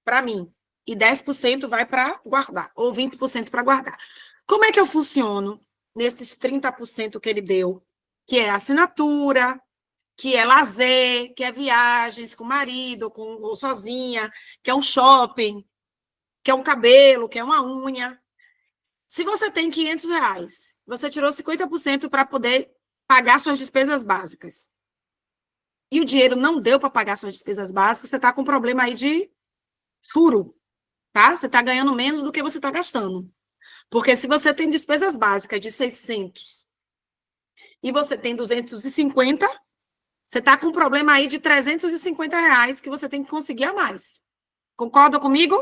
para mim. E 10% vai para guardar. Ou 20% para guardar. Como é que eu funciono nesses 30% que ele deu? Que é assinatura, que é lazer, que é viagens com o marido, ou sozinha, que é um shopping, que é um cabelo, que é uma unha. Se você tem R$500, você tirou 50% para poder pagar suas despesas básicas. E o dinheiro não deu para pagar suas despesas básicas, você está com um problema aí de furo, tá? Você está ganhando menos do que você está gastando. Porque se você tem despesas básicas de 600 e você tem 250, você está com um problema aí de R$350 que você tem que conseguir a mais. Concorda comigo?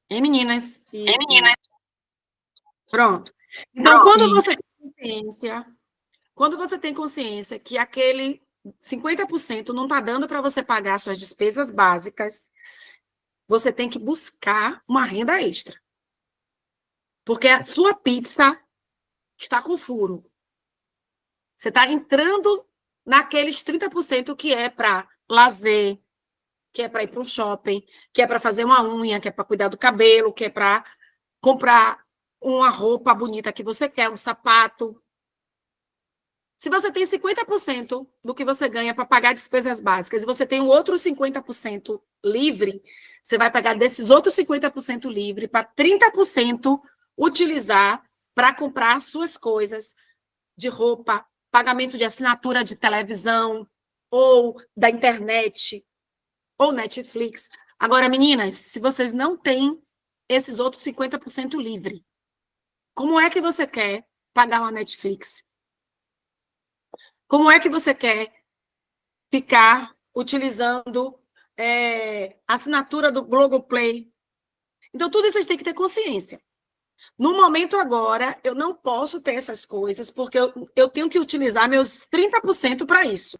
Hein, meninas? Sim. Pronto. Então, quando você tem consciência que aquele 50% não está dando para você pagar suas despesas básicas, você tem que buscar uma renda extra. Porque a sua pizza está com furo. Você está entrando naqueles 30% que é para lazer, que é para ir para um shopping, que é para fazer uma unha, que é para cuidar do cabelo, que é para comprar uma roupa bonita que você quer, um sapato. Se você tem 50% do que você ganha para pagar despesas básicas e você tem o outro 50% livre, você vai pagar desses outros 50% livre para 30% utilizar para comprar suas coisas de roupa, pagamento de assinatura de televisão ou da internet ou Netflix. Agora, meninas, se vocês não têm esses outros 50% livre, como é que você quer pagar uma Netflix? Como é que você quer ficar utilizando a assinatura do Globoplay? Então, tudo isso vocês têm que ter consciência. No momento agora, eu não posso ter essas coisas, porque eu tenho que utilizar meus 30% para isso.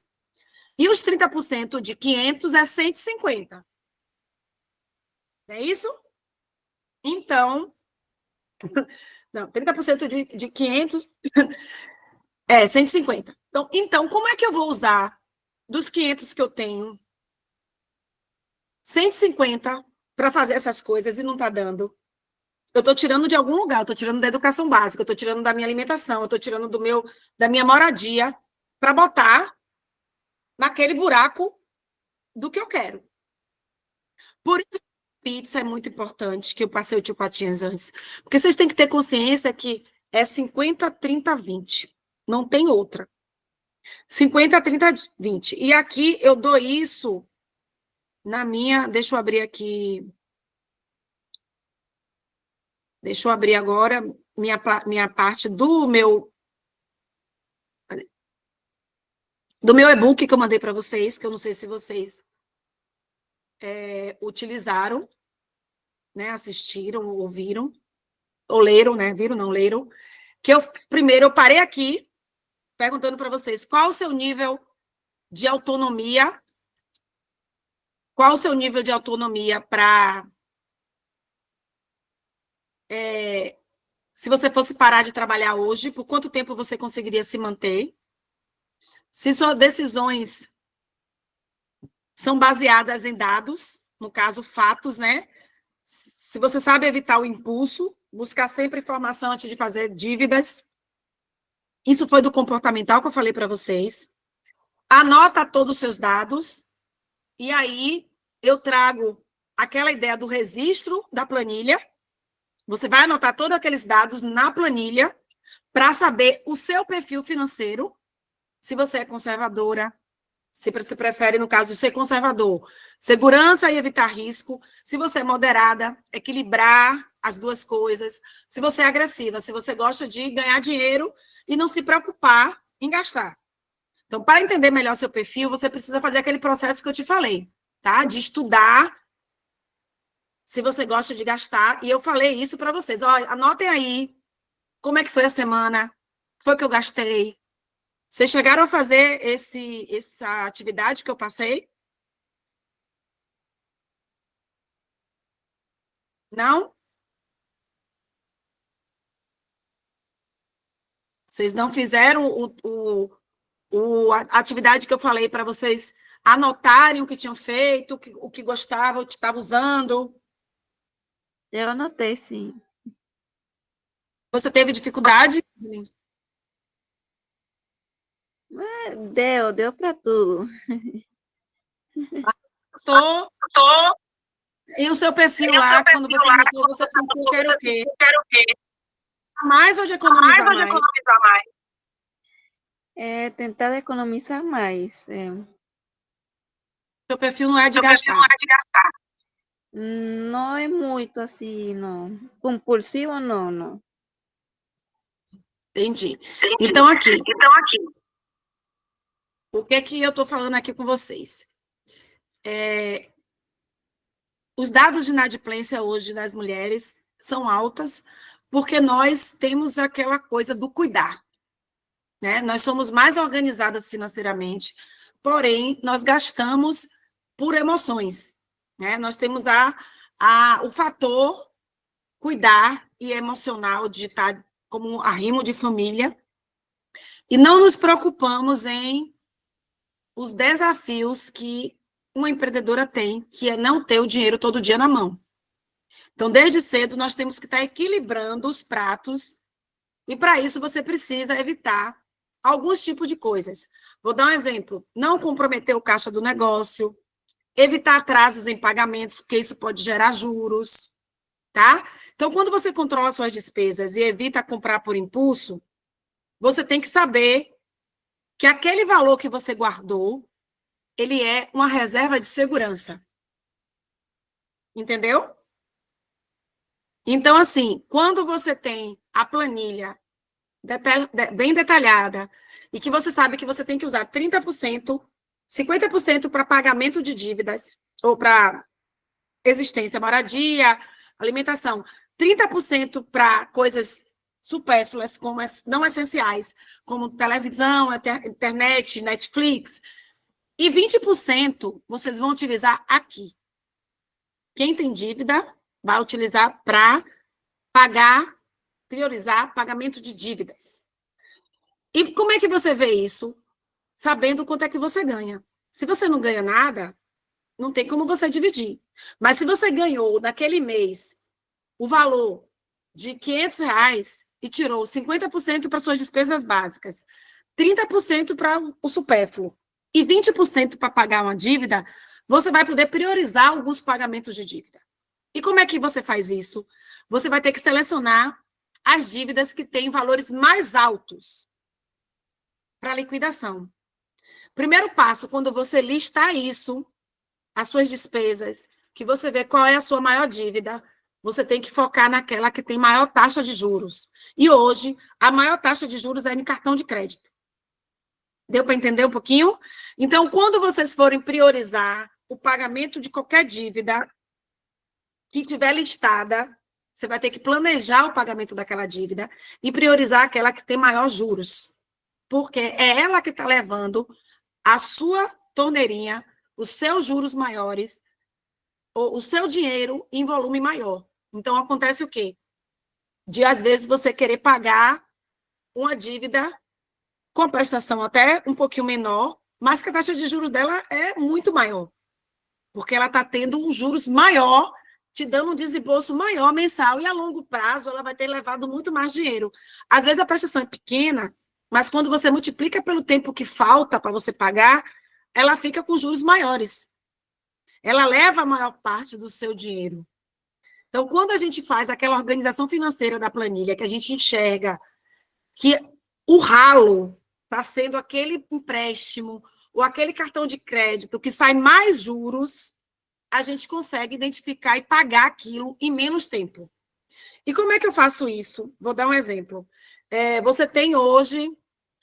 E os 30% de 500 é 150. É isso? Então, não, 30% de 500 é 150. Então, como é que eu vou usar dos 500 que eu tenho 150 para fazer essas coisas e não está dando? Eu estou tirando de algum lugar, eu estou tirando da educação básica, eu estou tirando da minha alimentação, eu estou tirando da minha moradia para botar naquele buraco do que eu quero. Por isso, pizza é muito importante, que eu passei o tio Patinhas antes. Porque vocês têm que ter consciência que é 50, 30, 20. Não tem outra. 50, 30, 20. E aqui eu dou isso na minha... Deixa eu abrir aqui... Deixa eu abrir agora minha parte do meu e-book que eu mandei para vocês, que eu não sei se vocês utilizaram, né, assistiram, ouviram, ou leram, né, viram, não leram, que primeiro eu parei aqui, perguntando para vocês qual o seu nível de autonomia, para... se você fosse parar de trabalhar hoje, por quanto tempo você conseguiria se manter? Se suas decisões são baseadas em dados, no caso, fatos, né? Se você sabe evitar o impulso, buscar sempre informação antes de fazer dívidas. Isso foi do comportamental que eu falei para vocês. Anota todos os seus dados, e aí eu trago aquela ideia do registro da planilha. Você vai anotar todos aqueles dados na planilha para saber o seu perfil financeiro, se você é conservadora, se você prefere, no caso de ser conservador, segurança e evitar risco. Se você é moderada, equilibrar as duas coisas. Se você é agressiva, se você gosta de ganhar dinheiro e não se preocupar em gastar. Então, para entender melhor seu perfil, você precisa fazer aquele processo que eu te falei, tá? De estudar se você gosta de gastar. E eu falei isso para vocês. Ó, anotem aí como é que foi a semana, foi que eu gastei. Vocês chegaram a fazer essa atividade que eu passei? Não? Vocês não fizeram a atividade que eu falei para vocês anotarem o que tinham feito, o que gostavam, o que estavam usando? Eu anotei, sim. Você teve dificuldade? Deu para tudo. Tô. E o seu perfil lá, quando você anotou, você sentiu que era o quê? Mais ou de economizar mais? É tentar economizar mais. Seu perfil não é de gastar. Não é muito assim, não. Compulsivo, não. Entendi. Então, aqui. O que é que eu estou falando aqui com vocês? Os dados de inadimplência hoje das mulheres são altas, porque nós temos aquela coisa do cuidar, né? Nós somos mais organizadas financeiramente, porém, nós gastamos por emoções, né? Nós temos o fator cuidar e emocional de estar como arrimo de família, e não nos preocupamos em os desafios que uma empreendedora tem, que é não ter o dinheiro todo dia na mão. Então, desde cedo, nós temos que estar equilibrando os pratos, e para isso você precisa evitar alguns tipos de coisas. Vou dar um exemplo: não comprometer o caixa do negócio, evitar atrasos em pagamentos, porque isso pode gerar juros, tá? Então, quando você controla suas despesas e evita comprar por impulso, você tem que saber que aquele valor que você guardou, ele é uma reserva de segurança. Entendeu? Então, assim, quando você tem a planilha bem detalhada e que você sabe que você tem que usar 30%, 50% para pagamento de dívidas ou para existência, moradia, alimentação, 30% para coisas supérfluas, como não essenciais, como televisão, internet, Netflix, e 20% vocês vão utilizar aqui. Quem tem dívida vai utilizar para pagar, priorizar pagamento de dívidas. E como é que você vê isso? Sabendo quanto é que você ganha. Se você não ganha nada, não tem como você dividir. Mas se você ganhou naquele mês o valor de R$ 500 e tirou 50% para suas despesas básicas, 30% para o supérfluo e 20% para pagar uma dívida, você vai poder priorizar alguns pagamentos de dívida. E como é que você faz isso? Você vai ter que selecionar as dívidas que têm valores mais altos para liquidação. Primeiro passo, quando você lista isso, as suas despesas, que você vê qual é a sua maior dívida, você tem que focar naquela que tem maior taxa de juros. E hoje, a maior taxa de juros é em cartão de crédito. Deu para entender um pouquinho? Então, quando vocês forem priorizar o pagamento de qualquer dívida que estiver listada, você vai ter que planejar o pagamento daquela dívida e priorizar aquela que tem maior juros. Porque é ela que está levando a sua torneirinha, os seus juros maiores, o seu dinheiro em volume maior. Então, acontece o quê? De, às vezes, você querer pagar uma dívida com a prestação até um pouquinho menor, mas que a taxa de juros dela é muito maior. Porque ela está tendo um juros maior, te dando um desembolso maior mensal, e a longo prazo ela vai ter levado muito mais dinheiro. Às vezes a prestação é pequena, mas quando você multiplica pelo tempo que falta para você pagar, ela fica com juros maiores. Ela leva a maior parte do seu dinheiro. Então, quando a gente faz aquela organização financeira da planilha, que a gente enxerga que o ralo está sendo aquele empréstimo ou aquele cartão de crédito que sai mais juros, a gente consegue identificar e pagar aquilo em menos tempo. E como é que eu faço isso? Vou dar um exemplo. Você tem hoje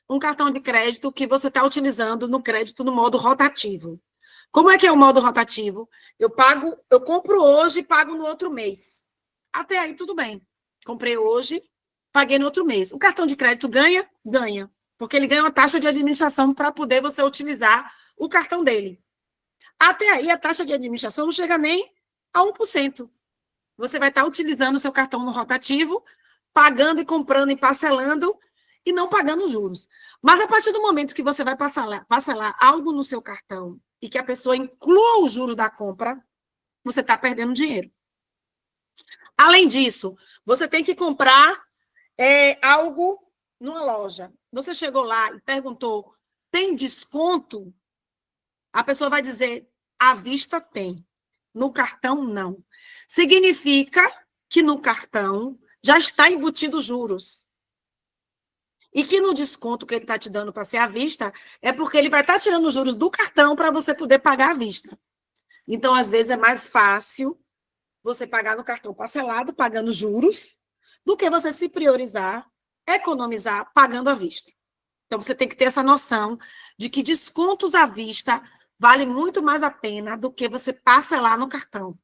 um cartão de crédito que você está utilizando no crédito no modo rotativo. Como é que é o modo rotativo? Eu compro hoje e pago no outro mês. Até aí, tudo bem. Comprei hoje, paguei no outro mês. O cartão de crédito ganha? Ganha. Porque ele ganha uma taxa de administração para poder você utilizar o cartão dele. Até aí, a taxa de administração não chega nem a 1%. Você vai estar utilizando o seu cartão no rotativo, pagando e comprando e parcelando, e não pagando juros. Mas a partir do momento que você vai parcelar algo no seu cartão e que a pessoa inclua o juro da compra, você está perdendo dinheiro. Além disso, você tem que comprar algo numa loja. Você chegou lá e perguntou, tem desconto? A pessoa vai dizer, à vista tem. No cartão, não. Significa que no cartão já está embutido juros. E que no desconto que ele está te dando para ser à vista, é porque ele vai estar tirando os juros do cartão para você poder pagar à vista. Então, às vezes, é mais fácil você pagar no cartão parcelado, pagando juros, do que você se priorizar, economizar, pagando à vista. Então, você tem que ter essa noção de que descontos à vista vale muito mais a pena do que você parcelar no cartão.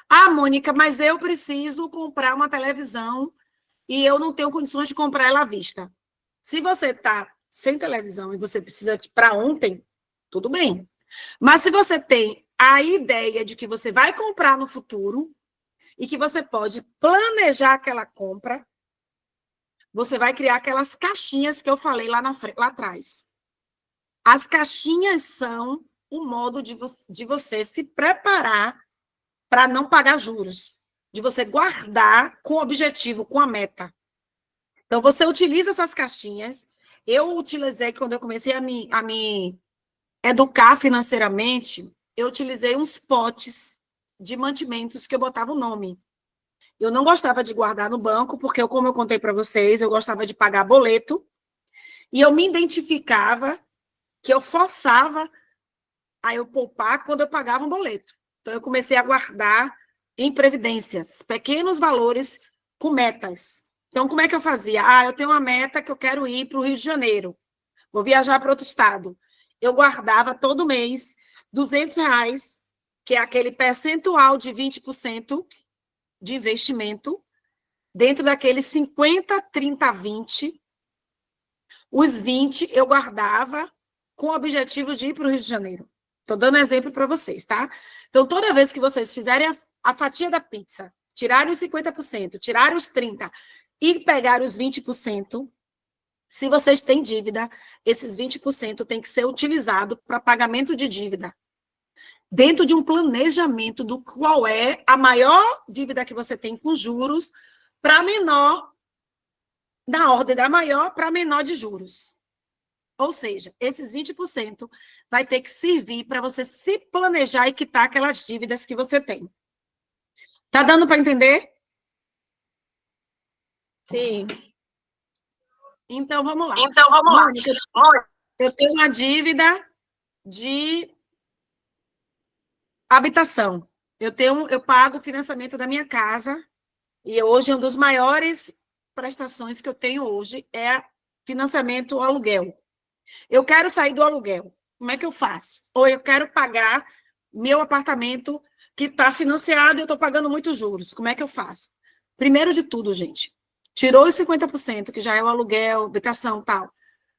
Ah, Mônica, mas eu preciso comprar uma televisão e eu não tenho condições de comprar ela à vista. Se você está sem televisão e você precisa para ontem, tudo bem. Mas se você tem a ideia de que você vai comprar no futuro e que você pode planejar aquela compra, você vai criar aquelas caixinhas que eu falei lá atrás. As caixinhas são um modo de você se preparar para não pagar juros, de você guardar com o objetivo, com a meta. Então, você utiliza essas caixinhas. Eu utilizei, quando eu comecei a me educar financeiramente, eu utilizei uns potes de mantimentos que eu botava o nome. Eu não gostava de guardar no banco, porque, como eu contei para vocês, eu gostava de pagar boleto, e eu me identificava que eu forçava a eu poupar quando eu pagava um boleto. Então, eu comecei a guardar em previdências, pequenos valores com metas. Então, como é que eu fazia? Ah, eu tenho uma meta que eu quero ir para o Rio de Janeiro. Vou viajar para outro estado. Eu guardava todo mês R$ 200, que é aquele percentual de 20% de investimento, dentro daqueles 50, 30, 20. Os 20 eu guardava com o objetivo de ir para o Rio de Janeiro. Estou dando exemplo para vocês, tá? Então, toda vez que vocês fizerem a fatia da pizza, tirarem os 50%, tirarem os 30% e pegarem os 20%, se vocês têm dívida, esses 20% tem que ser utilizado para pagamento de dívida. Dentro de um planejamento do qual é a maior dívida que você tem com juros para menor, na ordem da maior para menor de juros. Ou seja, esses 20% vai ter que servir para você se planejar e quitar aquelas dívidas que você tem. Tá dando para entender? Sim. Então, vamos lá. Mônica, eu tenho uma dívida de habitação. Eu pago o financiamento da minha casa, e hoje uma das maiores prestações que eu tenho hoje é financiamento ao aluguel. Eu quero sair do aluguel. Como é que eu faço? Ou eu quero pagar meu apartamento que está financiado e eu estou pagando muitos juros. Como é que eu faço? Primeiro de tudo, gente, tirou os 50%, que já é o aluguel, habitação e tal.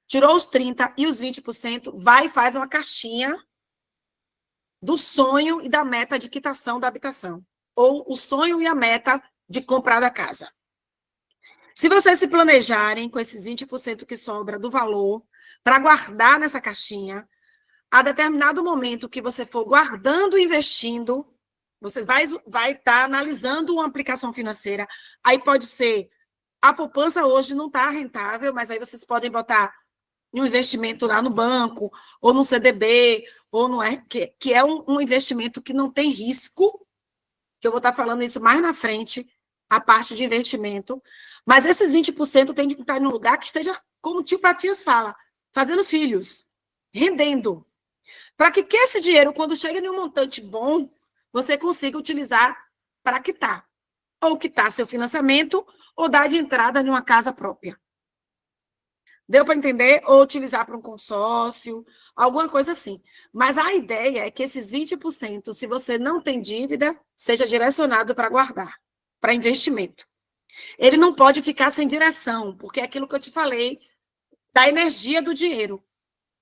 Tirou os 30% e os 20%, vai e faz uma caixinha do sonho e da meta de quitação da habitação. Ou o sonho e a meta de comprar da casa. Se vocês se planejarem com esses 20% que sobra do valor, para guardar nessa caixinha, a determinado momento que você for guardando e investindo, você vai estar analisando uma aplicação financeira. Aí pode ser, a poupança hoje não está rentável, mas aí vocês podem botar um investimento lá no banco, ou no CDB, ou no que é um investimento que não tem risco, que eu vou estar falando isso mais na frente, a parte de investimento. Mas esses 20% tem que estar em um lugar que esteja, como o tio Patinhas fala, fazendo filhos, rendendo. Para que esse dinheiro, quando chega em um montante bom, você consiga utilizar para quitar. Ou quitar seu financiamento, ou dar de entrada em uma casa própria. Deu para entender? Ou utilizar para um consórcio, alguma coisa assim. Mas a ideia é que esses 20%, se você não tem dívida, seja direcionado para guardar, para investimento. Ele não pode ficar sem direção, porque é aquilo que eu te falei da energia do dinheiro.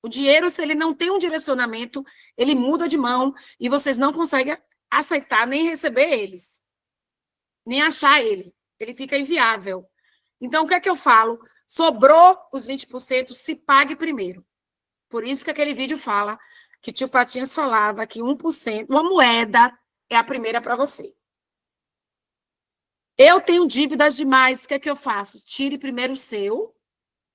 O dinheiro, se ele não tem um direcionamento, ele muda de mão e vocês não conseguem aceitar nem receber eles, nem achar ele. Ele fica inviável. Então, o que é que eu falo? Sobrou os 20%, se pague primeiro. Por isso que aquele vídeo fala que tio Patinhas falava que 1%, uma moeda, é a primeira para você. Eu tenho dívidas demais, o que é que eu faço? Tire primeiro o seu,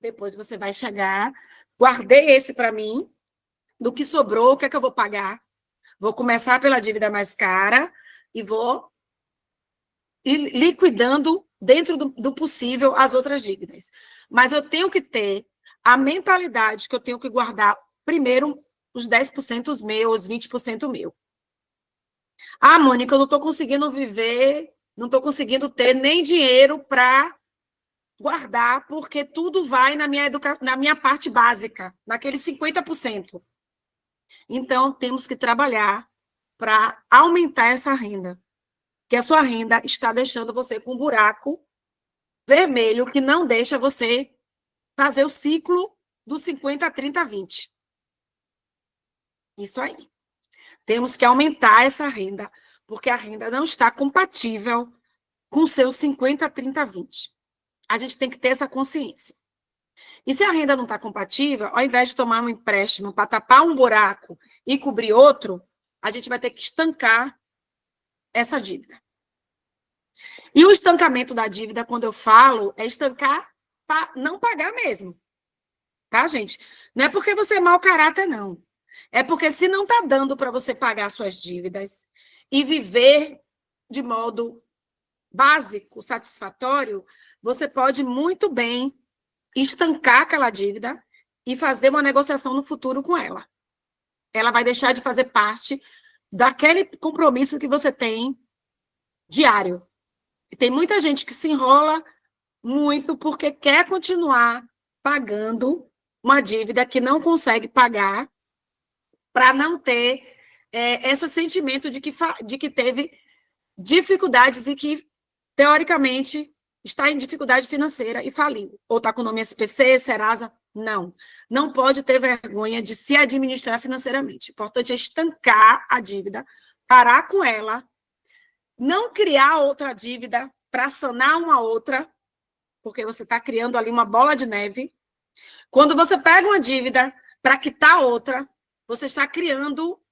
depois você vai chegar, guardei esse para mim, do que sobrou, o que é que eu vou pagar? Vou começar pela dívida mais cara e vou ir liquidando dentro do possível as outras dívidas. Mas eu tenho que ter a mentalidade que eu tenho que guardar primeiro os 10% meus, os 20% meu. Ah, Mônica, eu não estou conseguindo viver, não estou conseguindo ter nem dinheiro para guardar, porque tudo vai na minha parte básica, naqueles 50%. Então, temos que trabalhar para aumentar essa renda, que a sua renda está deixando você com um buraco vermelho que não deixa você fazer o ciclo do 50, 30, 20. Isso aí. Temos que aumentar essa renda, porque a renda não está compatível com o seu 50, 30, 20. A gente tem que ter essa consciência. E se a renda não está compatível, ao invés de tomar um empréstimo para tapar um buraco e cobrir outro, a gente vai ter que estancar essa dívida. E o estancamento da dívida, quando eu falo, é estancar para não pagar mesmo. Tá, gente? Não é porque você é mau caráter, não. É porque se não está dando para você pagar suas dívidas e viver de modo básico, satisfatório, você pode muito bem estancar aquela dívida e fazer uma negociação no futuro com ela. Ela vai deixar de fazer parte daquele compromisso que você tem diário. E tem muita gente que se enrola muito porque quer continuar pagando uma dívida que não consegue pagar para não ter esse sentimento de que teve dificuldades e que, teoricamente, está em dificuldade financeira e faliu. Ou está com o nome SPC, Serasa. Não. Não pode ter vergonha de se administrar financeiramente. O importante é estancar a dívida, parar com ela, não criar outra dívida para sanar uma outra, porque você está criando ali uma bola de neve. Quando você pega uma dívida para quitar outra, você está criando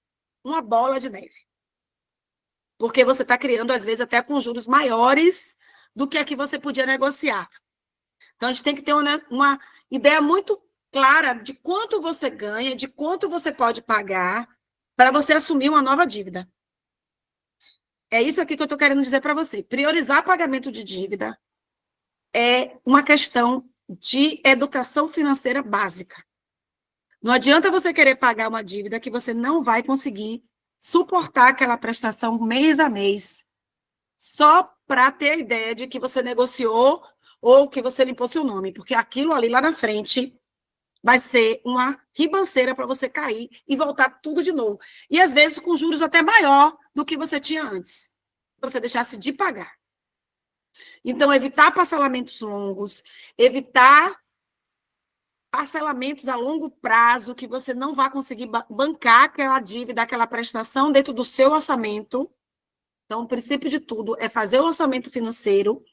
uma bola de neve. Porque você está criando, às vezes, até com juros maiores do que a que você podia negociar. Então, a gente tem que ter uma ideia muito clara de quanto você ganha, de quanto você pode pagar para você assumir uma nova dívida. É isso aqui que eu estou querendo dizer para você. Priorizar pagamento de dívida é uma questão de educação financeira básica. Não adianta você querer pagar uma dívida que você não vai conseguir suportar aquela prestação mês a mês, só para ter a ideia de que você negociou ou que você limpou seu nome, porque aquilo ali lá na frente vai ser uma ribanceira para você cair e voltar tudo de novo. E às vezes com juros até maior do que você tinha antes, se você deixasse de pagar. Então, evitar parcelamentos longos, evitar parcelamentos a longo prazo, que você não vai conseguir bancar aquela dívida, aquela prestação dentro do seu orçamento. Então, o princípio de tudo é fazer o orçamento financeiro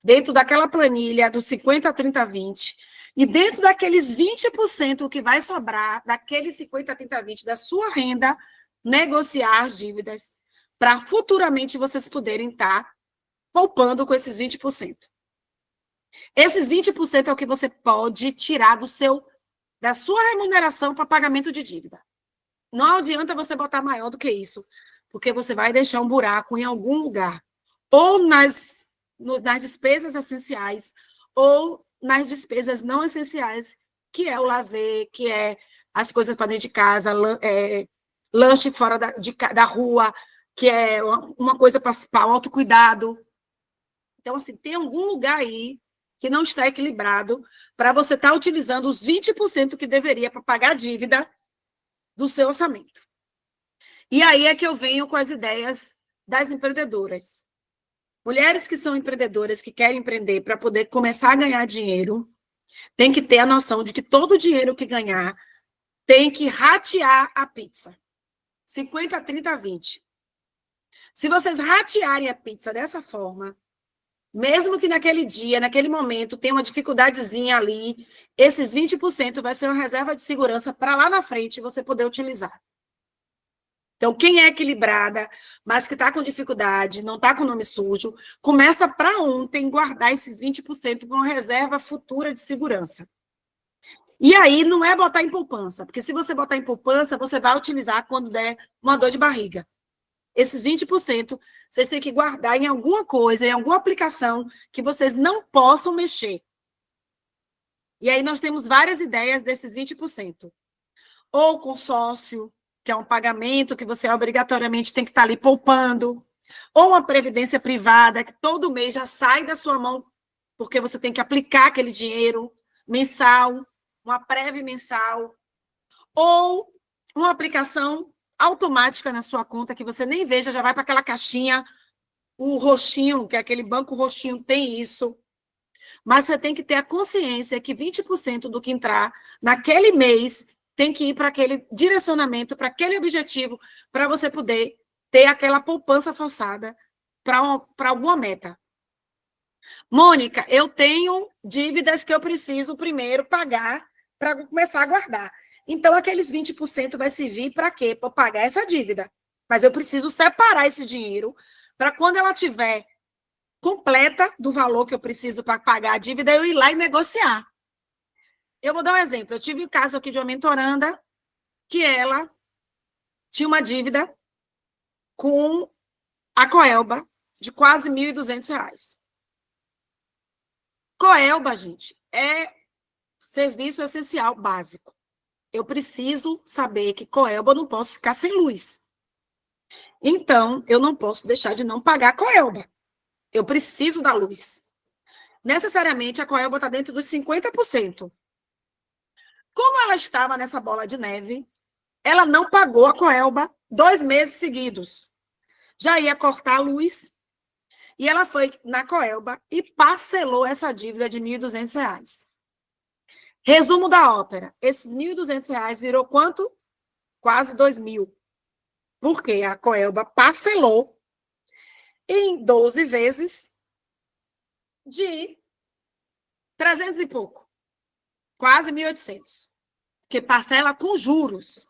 dentro daquela planilha dos 50, 30, 20, e dentro daqueles 20% que vai sobrar, daqueles 50, 30, 20 da sua renda, negociar as dívidas para futuramente vocês poderem estar poupando com esses 20%. Esses 20% é o que você pode tirar da sua remuneração para pagamento de dívida. Não adianta você botar maior do que isso, porque você vai deixar um buraco em algum lugar, ou nas despesas essenciais, ou nas despesas não essenciais, que é o lazer, que é as coisas para dentro de casa, lanche fora da rua, que é uma coisa para o autocuidado. Então, assim, tem algum lugar aí que não está equilibrado para você estar utilizando os 20% que deveria para pagar a dívida do seu orçamento. E aí é que eu venho com as ideias das empreendedoras. Mulheres que são empreendedoras, que querem empreender para poder começar a ganhar dinheiro, tem que ter a noção de que todo o dinheiro que ganhar tem que ratear a pizza. 50, 30, 20. Se vocês ratearem a pizza dessa forma, mesmo que naquele dia, naquele momento, tenha uma dificuldadezinha ali, esses 20% vai ser uma reserva de segurança para lá na frente você poder utilizar. Então, quem é equilibrada, mas que está com dificuldade, não está com o nome sujo, começa para ontem guardar esses 20% para uma reserva futura de segurança. E aí, não é botar em poupança, porque se você botar em poupança, você vai utilizar quando der uma dor de barriga. Esses 20%, vocês têm que guardar em alguma coisa, em alguma aplicação que vocês não possam mexer. E aí, nós temos várias ideias desses 20%. Ou consórcio, que é um pagamento que você obrigatoriamente tem que estar ali poupando, ou uma previdência privada, que todo mês já sai da sua mão, porque você tem que aplicar aquele dinheiro mensal, uma prévia mensal, ou uma aplicação automática na sua conta, que você nem veja, já vai para aquela caixinha, o roxinho, que é aquele banco roxinho, tem isso. Mas você tem que ter a consciência que 20% do que entrar naquele mês tem que ir para aquele direcionamento, para aquele objetivo, para você poder ter aquela poupança forçada para alguma meta. Mônica, eu tenho dívidas que eu preciso primeiro pagar para começar a guardar. Então, aqueles 20% vai servir para quê? Para pagar essa dívida. Mas eu preciso separar esse dinheiro para quando ela tiver completa do valor que eu preciso para pagar a dívida, eu ir lá e negociar. Eu vou dar um exemplo. Eu tive o caso aqui de uma mentoranda que ela tinha uma dívida com a Coelba de quase R$ 1.200. Coelba, gente, é serviço essencial básico. Eu preciso saber que Coelba eu não posso ficar sem luz. Então, eu não posso deixar de não pagar a Coelba. Eu preciso da luz. Necessariamente, a Coelba está dentro dos 50%. Como ela estava nessa bola de neve, ela não pagou a Coelba 2 meses seguidos. Já ia cortar a luz, e ela foi na Coelba e parcelou essa dívida de R$ 1.200. Resumo da ópera. Esses R$ 1.200 virou quanto? Quase 2.000. Porque a Coelba parcelou em 12 vezes de 300 e pouco. Quase 1.800. Porque parcela com juros.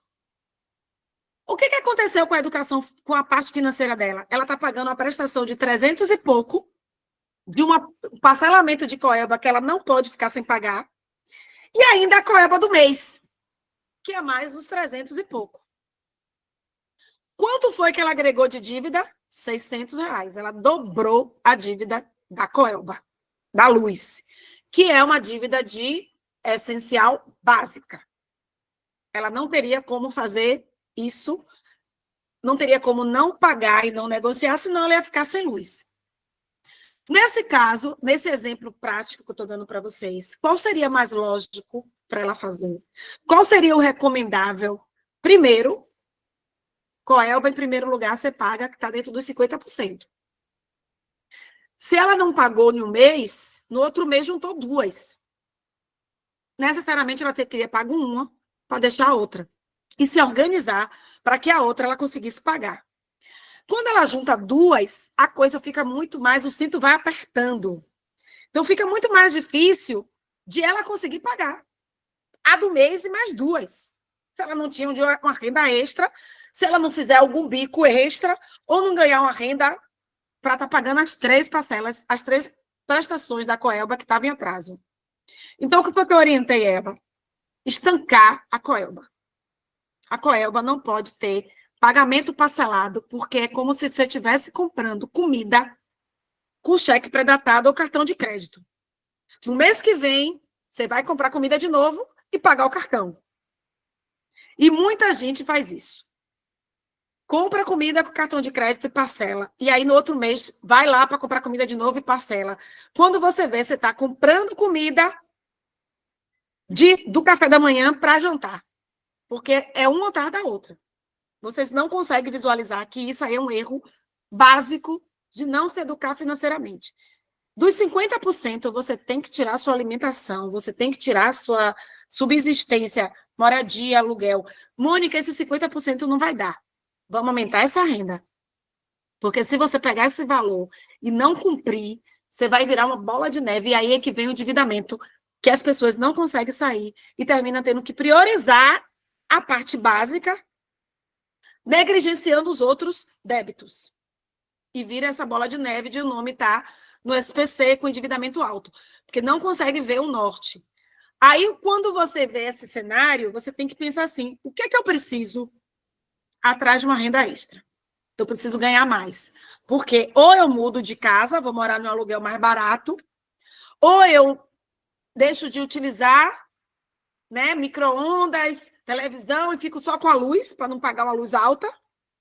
O que aconteceu com a educação, com a parte financeira dela? Ela está pagando uma prestação de 300 e pouco, de um parcelamento de Coelba que ela não pode ficar sem pagar, e ainda a Coelba do mês, que é mais uns 300 e pouco. Quanto foi que ela agregou de dívida? R$ 600. Ela dobrou a dívida da Coelba, da luz, que é uma dívida de essencial básica. Ela não teria como fazer isso, não teria como não pagar e não negociar, senão ela ia ficar sem luz. Nesse caso, nesse exemplo prático que eu estou dando para vocês, qual seria mais lógico para ela fazer? Qual seria o recomendável? Primeiro, Coelba, em primeiro lugar, você paga, que está dentro dos 50%. Se ela não pagou em um mês, no outro mês juntou 2. Necessariamente ela teria pago uma para deixar a outra. E se organizar para que a outra ela conseguisse pagar. Quando ela junta 2, a coisa fica muito mais, o cinto vai apertando. Então fica muito mais difícil de ela conseguir pagar. A do mês e mais 2. Se ela não tinha uma renda extra, se ela não fizer algum bico extra, ou não ganhar uma renda para estar pagando as 3 parcelas, as 3 prestações da Coelba que estavam em atraso. Então, o que foi que eu orientei ela? Estancar a Coelba. A Coelba não pode ter pagamento parcelado, porque é como se você estivesse comprando comida com cheque pré-datado ou cartão de crédito. No mês que vem, você vai comprar comida de novo e pagar o cartão. E muita gente faz isso. compra comida com cartão de crédito e parcela. E aí, no outro mês, vai lá para comprar comida de novo e parcela. Quando você vê, você está comprando comida do café da manhã para jantar. Porque é uma atrás da outra. Vocês não conseguem visualizar que isso aí é um erro básico de não se educar financeiramente. Dos 50%, você tem que tirar a sua alimentação, você tem que tirar a sua subsistência, moradia, aluguel. Mônica, esse 50% não vai dar. Vamos aumentar essa renda. Porque se você pegar esse valor e não cumprir, você vai virar uma bola de neve, e aí é que vem o endividamento, que as pessoas não conseguem sair e terminam tendo que priorizar a parte básica, negligenciando os outros débitos. E vira essa bola de neve de o nome tá no SPC com endividamento alto, porque não consegue ver o norte. Aí, quando você vê esse cenário, você tem que pensar assim, o que é que eu preciso atrás de uma renda extra? Eu preciso ganhar mais. Porque ou eu mudo de casa, vou morar no aluguel mais barato, ou eu deixo de utilizar, né, micro-ondas, televisão, e fico só com a luz, para não pagar uma luz alta.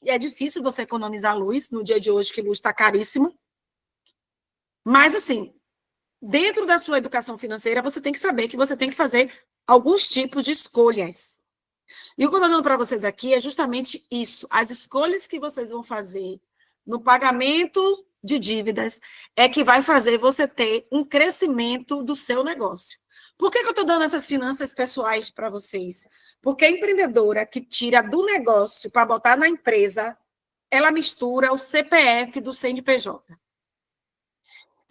E é difícil você economizar luz no dia de hoje, que luz está caríssima. Mas, assim, dentro da sua educação financeira, você tem que saber que você tem que fazer alguns tipos de escolhas. E o que eu estou dando para vocês aqui é justamente isso. As escolhas que vocês vão fazer no pagamento de dívidas é que vai fazer você ter um crescimento do seu negócio. Por que eu estou dando essas finanças pessoais para vocês? Porque a empreendedora que tira do negócio para botar na empresa, ela mistura o CPF do CNPJ.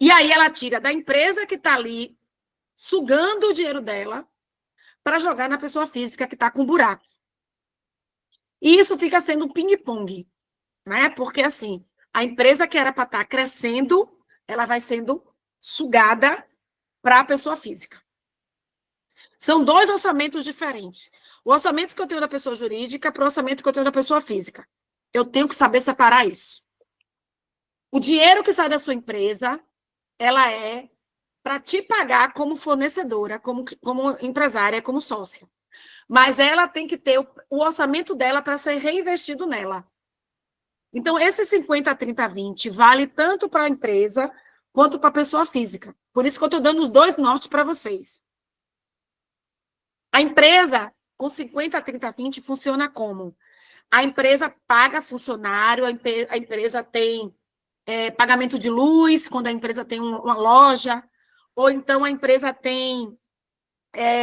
E aí ela tira da empresa que está ali sugando o dinheiro dela para jogar na pessoa física que está com buraco. E isso fica sendo um ping-pong, né? Porque, assim, a empresa que era para estar crescendo, ela vai sendo sugada para a pessoa física. São dois orçamentos diferentes. O orçamento que eu tenho da pessoa jurídica para o orçamento que eu tenho da pessoa física. Eu tenho que saber separar isso. O dinheiro que sai da sua empresa, ela é para te pagar como fornecedora, como empresária, como sócia. Mas ela tem que ter o orçamento dela para ser reinvestido nela. Então, esse 50, 30, 20 vale tanto para a empresa quanto para a pessoa física. Por isso que eu estou dando os dois nortes para vocês. A empresa, com 50, 30, 20, funciona como? A empresa paga funcionário, a empresa tem pagamento de luz, quando a empresa tem uma loja, ou então a empresa tem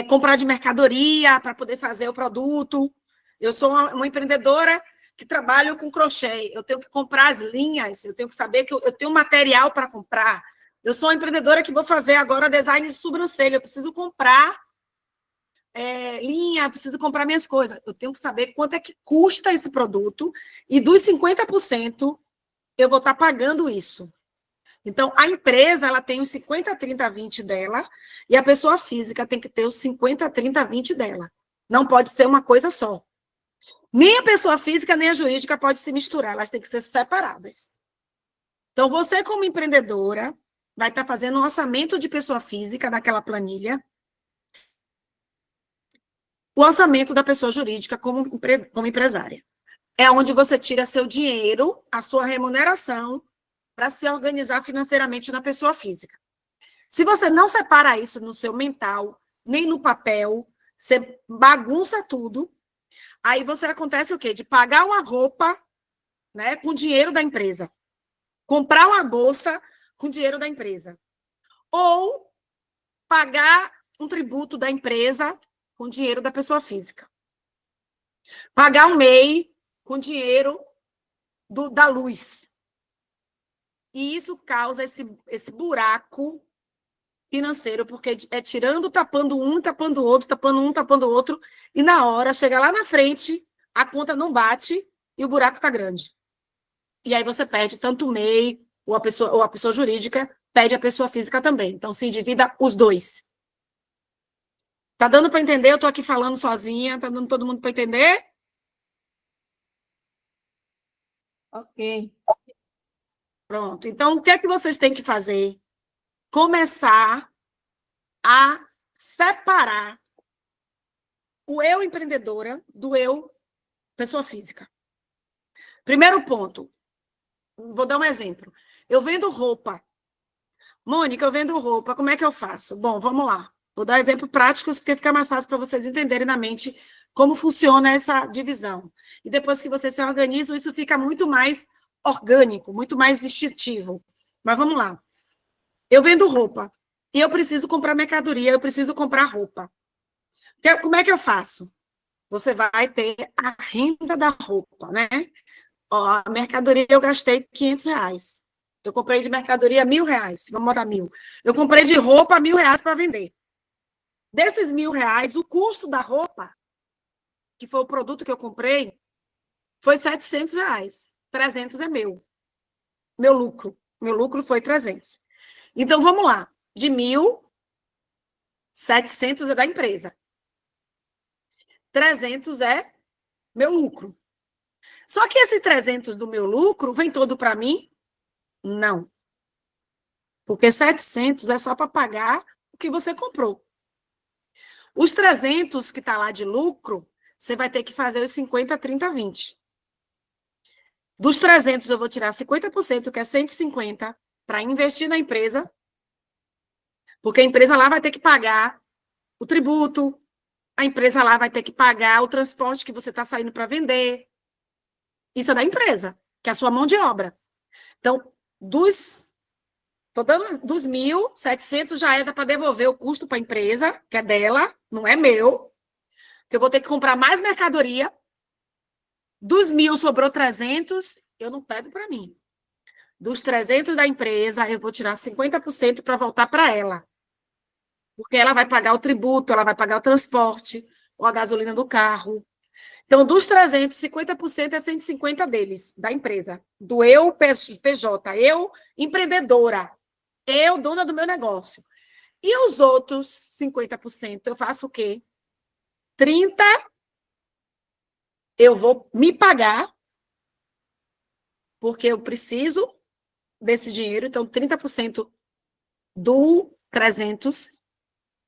comprar de mercadoria para poder fazer o produto. Eu sou uma empreendedora que trabalho com crochê, eu tenho que comprar as linhas, eu tenho que saber que eu tenho material para comprar. Eu sou uma empreendedora que vou fazer agora design de sobrancelha, eu preciso comprar linha, preciso comprar minhas coisas. Eu tenho que saber quanto é que custa esse produto, e dos 50%, eu vou estar pagando isso. Então, a empresa ela tem os 50, 30, 20 dela, e a pessoa física tem que ter os 50, 30, 20 dela. Não pode ser uma coisa só. Nem a pessoa física, nem a jurídica pode se misturar, elas têm que ser separadas. Então, você, como empreendedora, vai estar fazendo um orçamento de pessoa física naquela planilha, o orçamento da pessoa jurídica como empresária. É onde você tira seu dinheiro, a sua remuneração, para se organizar financeiramente na pessoa física. Se você não separa isso no seu mental, nem no papel, você bagunça tudo, aí você acontece o quê? De pagar uma roupa, né, com dinheiro da empresa. Comprar uma bolsa com dinheiro da empresa. Ou pagar um tributo da empresa com dinheiro da pessoa física. Pagar um MEI com dinheiro da luz. E isso causa esse buraco financeiro, porque é tirando, tapando um, tapando o outro, tapando um, tapando o outro, e na hora, chega lá na frente, a conta não bate e o buraco está grande. E aí você perde tanto o MEI, ou a pessoa jurídica, perde a pessoa física também. Então, se endivida os dois. Tá dando para entender? Eu estou aqui falando sozinha, tá dando todo mundo para entender? Ok. Pronto. Então, o que é que vocês têm que fazer? Começar a separar o eu empreendedora do eu pessoa física. Primeiro ponto, vou dar um exemplo. Eu vendo roupa. Mônica, eu vendo roupa, como é que eu faço? Bom, vamos lá. Vou dar exemplos práticos, porque fica mais fácil para vocês entenderem na mente como funciona essa divisão. E depois que vocês se organizam, isso fica muito mais orgânico, muito mais instintivo. Mas vamos lá. Eu vendo roupa e eu preciso comprar mercadoria, eu preciso comprar roupa. Como é que eu faço? Você vai ter a renda da roupa, né? Ó, a mercadoria eu gastei R$ 500. Eu comprei de mercadoria R$ 1.000, vamos botar 1.000. Eu comprei de roupa R$ 1.000 para vender. Desses R$ 1.000, o custo da roupa, que foi o produto que eu comprei, foi R$ 700. 300 é meu. Meu lucro. Meu lucro foi 300. Então, vamos lá. De 1.000, 700 é da empresa. 300 é meu lucro. Só que esse 300 do meu lucro vem todo para mim? Não. Porque 700 é só para pagar o que você comprou. Os 300 que está lá de lucro, você vai ter que fazer os 50, 30, 20. Dos 300 eu vou tirar 50%, que é 150, para investir na empresa, porque a empresa lá vai ter que pagar o tributo, a empresa lá vai ter que pagar o transporte que você está saindo para vender. Isso é da empresa, que é a sua mão de obra. Então, dos 1.700 já é para devolver o custo para a empresa, que é dela, não é meu, que eu vou ter que comprar mais mercadoria. Dos 1.000 sobrou 300, eu não pego para mim. Dos 300 da empresa, eu vou tirar 50% para voltar para ela. Porque ela vai pagar o tributo, ela vai pagar o transporte, ou a gasolina do carro. Então, dos 300, 50% é 150 deles, da empresa. Do eu, PJ, eu, empreendedora. Eu, dona do meu negócio. E os outros 50%, eu faço o quê? 30% eu vou me pagar, porque eu preciso desse dinheiro. Então, 30% do 300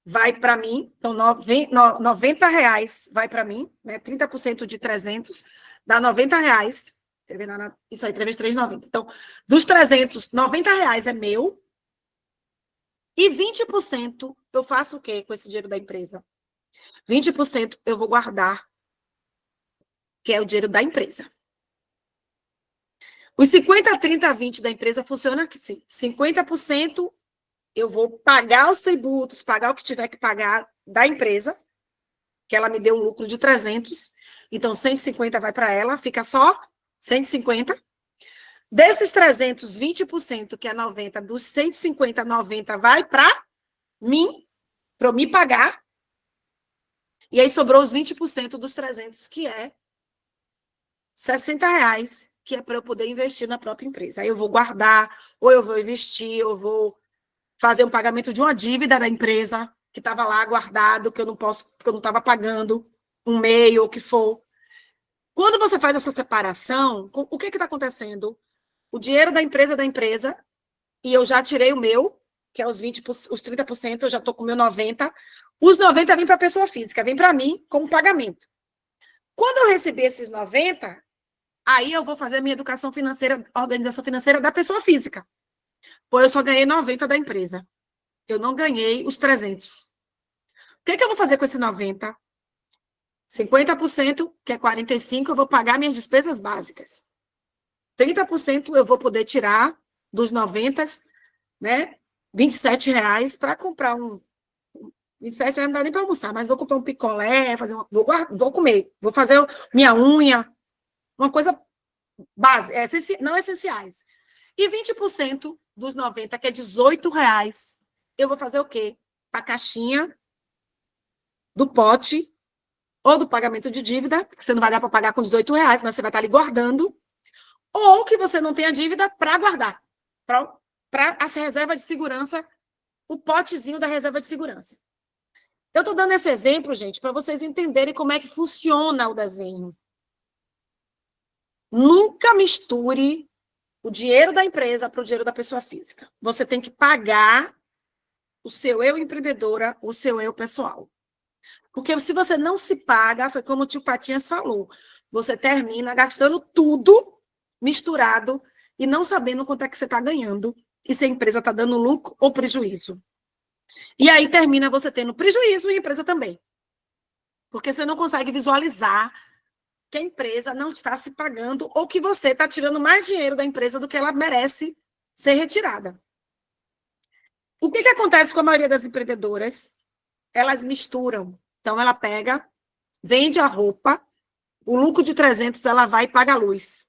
vai para mim. Então, R$ 90 vai para mim, né? 30% de 300 dá R$ 90. Isso aí, 3 vezes 3, 90. Então, dos 300, R$ 90 é meu. E 20% eu faço o quê com esse dinheiro da empresa? 20% eu vou guardar, que é o dinheiro da empresa. Os 50, 30, 20 da empresa funciona assim. 50% eu vou pagar os tributos, pagar o que tiver que pagar da empresa, que ela me deu um lucro de 300. Então, 150 vai para ela, fica só 150. Desses 300, 20%, que é 90, dos 150, 90 vai para mim, para eu me pagar. E aí sobrou os 20% dos 300, que é R$ 60, que é para eu poder investir na própria empresa. Aí eu vou guardar, ou eu vou investir, ou eu vou fazer um pagamento de uma dívida da empresa que estava lá guardado, que eu não posso, que eu não estava pagando, um MEI ou o que for. Quando você faz essa separação, o que está acontecendo? O dinheiro da empresa, e eu já tirei o meu, que é os 30%, eu já estou com o meu 90%. Os 90% vêm para a pessoa física, vem para mim como pagamento. Quando eu receber esses 90%, aí eu vou fazer a minha educação financeira, organização financeira da pessoa física. Pois eu só ganhei 90% da empresa. Eu não ganhei os 300. O que eu vou fazer com esse 90%? 50%, que é 45%, eu vou pagar minhas despesas básicas. 30% eu vou poder tirar dos 90%, né? R$ 27 para comprar um. R$ 27 não dá nem para almoçar, mas vou comprar um picolé, vou comer, vou fazer minha unha, uma coisa base, não essenciais. E 20% dos 90, que é R$ 18, eu vou fazer o quê? Para a caixinha do pote ou do pagamento de dívida, que você não vai dar para pagar com R$ 18, mas você vai estar ali guardando, ou que você não tenha dívida para guardar, para essa reserva de segurança, o potezinho da reserva de segurança. Eu estou dando esse exemplo, gente, para vocês entenderem como é que funciona o desenho. Nunca misture o dinheiro da empresa para o dinheiro da pessoa física. Você tem que pagar o seu eu empreendedora, o seu eu pessoal. Porque se você não se paga, foi como o tio Patinhas falou, você termina gastando tudo misturado e não sabendo quanto é que você está ganhando e se a empresa está dando lucro ou prejuízo. E aí termina você tendo prejuízo e a empresa também. Porque você não consegue visualizar que a empresa não está se pagando ou que você está tirando mais dinheiro da empresa do que ela merece ser retirada. O que acontece com a maioria das empreendedoras? Elas misturam. Então, ela pega, vende a roupa, o lucro de 300 ela vai e paga a luz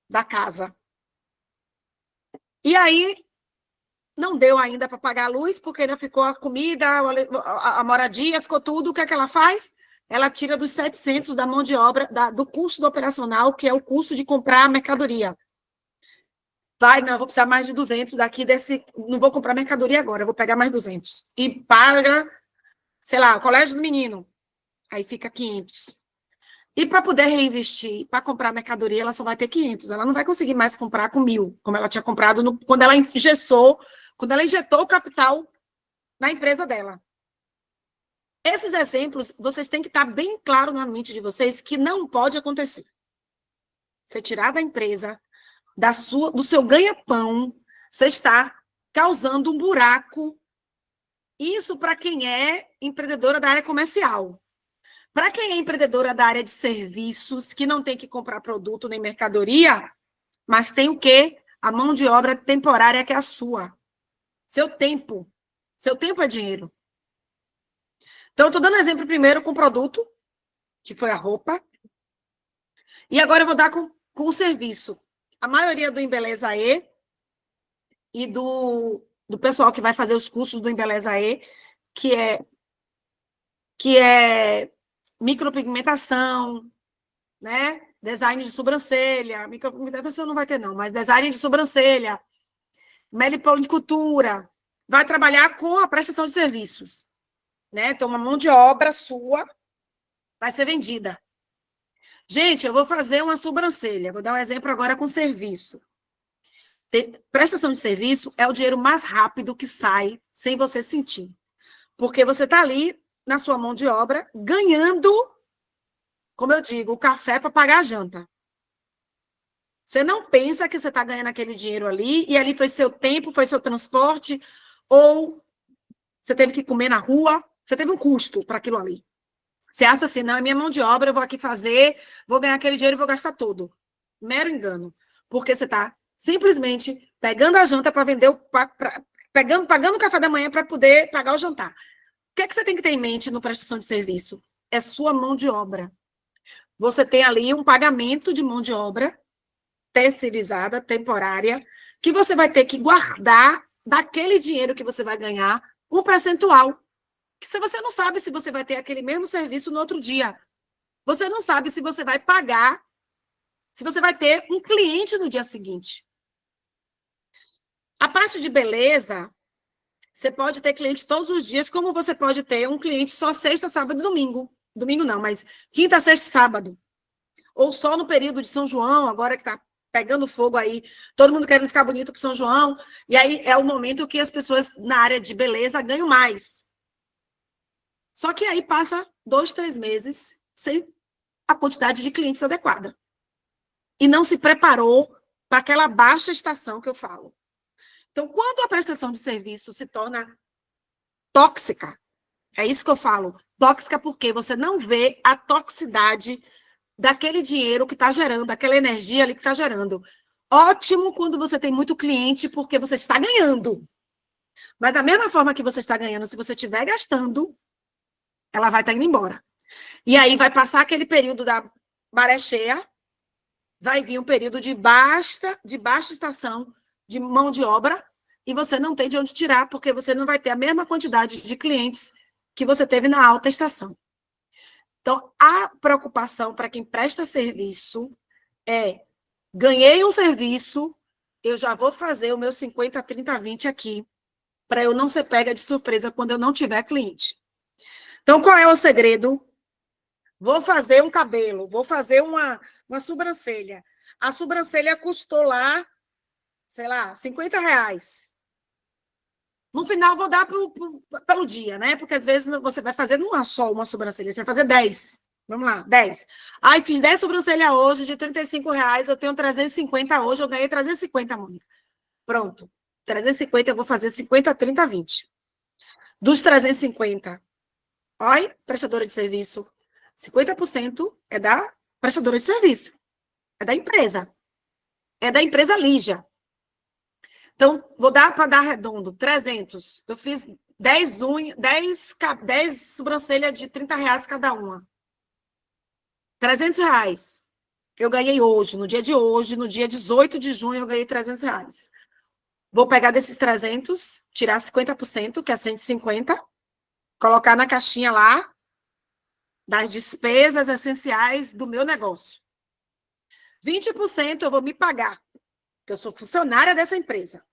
da casa. E aí, não deu ainda para pagar a luz, porque ainda ficou a comida, a moradia, ficou tudo. O que é que ela faz? Ela tira dos 700 da mão de obra, do custo do operacional, que é o custo de comprar a mercadoria. Não, vou precisar mais de 200 daqui desse... Não vou comprar mercadoria agora, vou pegar mais 200. E paga, sei lá, o colégio do menino. Aí fica 500. E para poder reinvestir, para comprar mercadoria, ela só vai ter 500. Ela não vai conseguir mais comprar com 1.000, como ela tinha comprado quando ela injetou o capital na empresa dela. Esses exemplos, vocês têm que estar bem claro na mente de vocês que não pode acontecer. Você tirar da empresa, do seu ganha-pão, você está causando um buraco. Isso para quem é empreendedora da área comercial. Para quem é empreendedora da área de serviços, que não tem que comprar produto nem mercadoria, mas tem o quê? A mão de obra temporária que é a sua. Seu tempo. Seu tempo é dinheiro. Então, eu estou dando exemplo primeiro com o produto, que foi a roupa. E agora eu vou dar com o serviço. A maioria do Embeleza-E e do pessoal que vai fazer os cursos do Embeleza-E, que é micropigmentação, né? Design de sobrancelha. Micropigmentação não vai ter, não, mas design de sobrancelha, meliponicultura, vai trabalhar com a prestação de serviços, né? Então, uma mão de obra sua vai ser vendida. Gente, eu vou fazer uma sobrancelha. Vou dar um exemplo agora com serviço. Prestação de serviço é o dinheiro mais rápido que sai sem você sentir. Porque você está ali na sua mão de obra ganhando, como eu digo, o café para pagar a janta. Você não pensa que você está ganhando aquele dinheiro ali e ali foi seu tempo, foi seu transporte, ou você teve que comer na rua, você teve um custo para aquilo ali. Você acha assim, não, é minha mão de obra, eu vou aqui fazer, vou ganhar aquele dinheiro e vou gastar todo. Mero engano. Porque você está simplesmente pegando a janta para vender, pagando o café da manhã para poder pagar o jantar. O que é que você tem que ter em mente no prestação de serviço? É sua mão de obra. Você tem ali um pagamento de mão de obra terceirizada, temporária, que você vai ter que guardar daquele dinheiro que você vai ganhar um percentual. Que você não sabe se você vai ter aquele mesmo serviço no outro dia. Você não sabe se você vai pagar, se você vai ter um cliente no dia seguinte. A parte de beleza, você pode ter cliente todos os dias, como você pode ter um cliente só sexta, sábado e domingo. Domingo não, mas quinta, sexta e sábado. Ou só no período de São João, agora que está pegando fogo aí, todo mundo querendo ficar bonito para São João, e aí é o momento que as pessoas na área de beleza ganham mais. Só que aí passa 2, 3 meses sem a quantidade de clientes adequada. E não se preparou para aquela baixa estação que eu falo. Então, quando a prestação de serviço se torna tóxica, é isso que eu falo, tóxica porque você não vê a toxicidade daquele dinheiro que está gerando, daquela energia ali que está gerando. Ótimo quando você tem muito cliente porque você está ganhando. Mas da mesma forma que você está ganhando, se você estiver gastando, ela vai estar indo embora. E aí vai passar aquele período da maré cheia, vai vir um período de baixa estação de mão de obra e você não tem de onde tirar, porque você não vai ter a mesma quantidade de clientes que você teve na alta estação. Então, a preocupação para quem presta serviço é: ganhei um serviço, eu já vou fazer o meu 50, 30, 20 aqui, para eu não ser pega de surpresa quando eu não tiver cliente. Então, qual é o segredo? Vou fazer um cabelo, vou fazer uma sobrancelha. A sobrancelha custou lá, sei lá, R$50. No final, vou dar pelo dia, né? Porque às vezes você vai fazer não é só uma sobrancelha, você vai fazer 10. Vamos lá, 10. Ai, fiz 10 sobrancelhas hoje de R$ 35, eu tenho 350 hoje, eu ganhei 350, Mônica. Pronto. 350, eu vou fazer 50, 30, 20. Dos 350, olha, prestadora de serviço, 50% é da prestadora de serviço. É da empresa. É da empresa Lígia. Então, vou dar para dar redondo, 300. Eu fiz 10 unhas, 10 sobrancelhas de R$ 30 cada uma. R$ 300. Eu ganhei hoje, no dia de hoje, no dia 18 de junho, eu ganhei R$ 300. Vou pegar desses 300, tirar 50%, que é 150, colocar na caixinha lá das despesas essenciais do meu negócio. 20% eu vou me pagar, porque eu sou funcionária dessa empresa.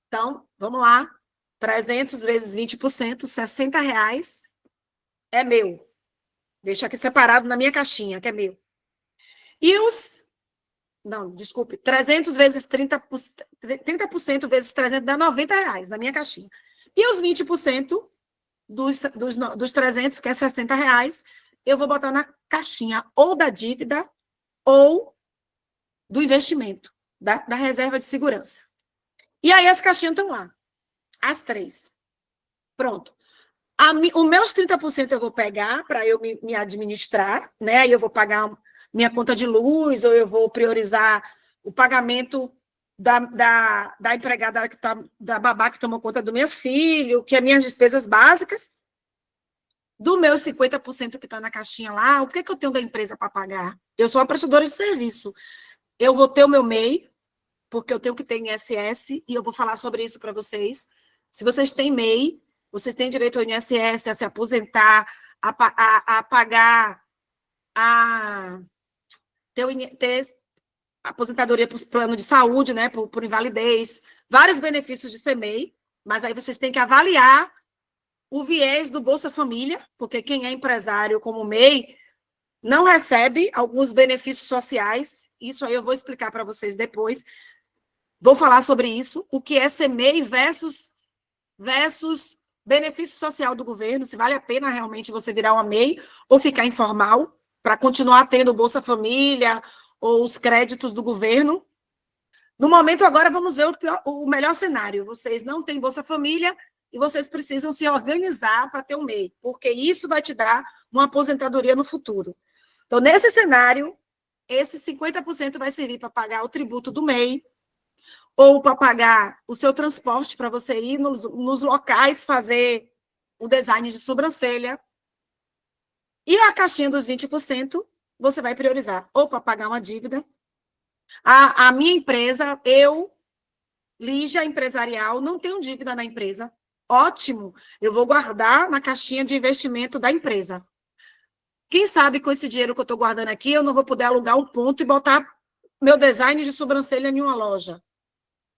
Então, vamos lá, 300 vezes 20%, R$ 60 é meu. Deixa aqui separado na minha caixinha, que é meu. E os... Não, desculpe, 300 vezes 30% vezes 300 dá R$ 90 na minha caixinha. E os 20% dos 300, que é R$ 60, eu vou botar na caixinha ou da dívida ou do investimento, da reserva de segurança. E aí as caixinhas estão lá, as 3. Pronto. Os meus 30% eu vou pegar para eu me administrar, né? Aí eu vou pagar minha conta de luz, ou eu vou priorizar o pagamento da empregada, da babá que tomou conta do meu filho, que é minhas despesas básicas. Do meu 50% que está na caixinha lá, o que eu tenho da empresa para pagar? Eu sou uma prestadora de serviço. Eu vou ter o meu MEI, porque eu tenho que ter INSS, e eu vou falar sobre isso para vocês. Se vocês têm MEI, vocês têm direito ao INSS, a se aposentar, a pagar, ter aposentadoria por plano de saúde, né, por invalidez, vários benefícios de ser MEI, mas aí vocês têm que avaliar o viés do Bolsa Família, porque quem é empresário como MEI não recebe alguns benefícios sociais. Isso aí eu vou explicar para vocês depois. Vou falar sobre isso, o que é ser MEI versus benefício social do governo, se vale a pena realmente você virar uma MEI ou ficar informal para continuar tendo Bolsa Família ou os créditos do governo. No momento agora vamos ver o melhor cenário. Vocês não têm Bolsa Família e vocês precisam se organizar para ter um MEI, porque isso vai te dar uma aposentadoria no futuro. Então, nesse cenário, esse 50% vai servir para pagar o tributo do MEI, ou para pagar o seu transporte para você ir nos locais fazer o design de sobrancelha. E a caixinha dos 20%, você vai priorizar ou para pagar uma dívida. A minha empresa, Lígia Empresarial, não tenho dívida na empresa. Ótimo, eu vou guardar na caixinha de investimento da empresa. Quem sabe com esse dinheiro que eu estou guardando aqui, eu não vou poder alugar um ponto e botar meu design de sobrancelha em uma loja.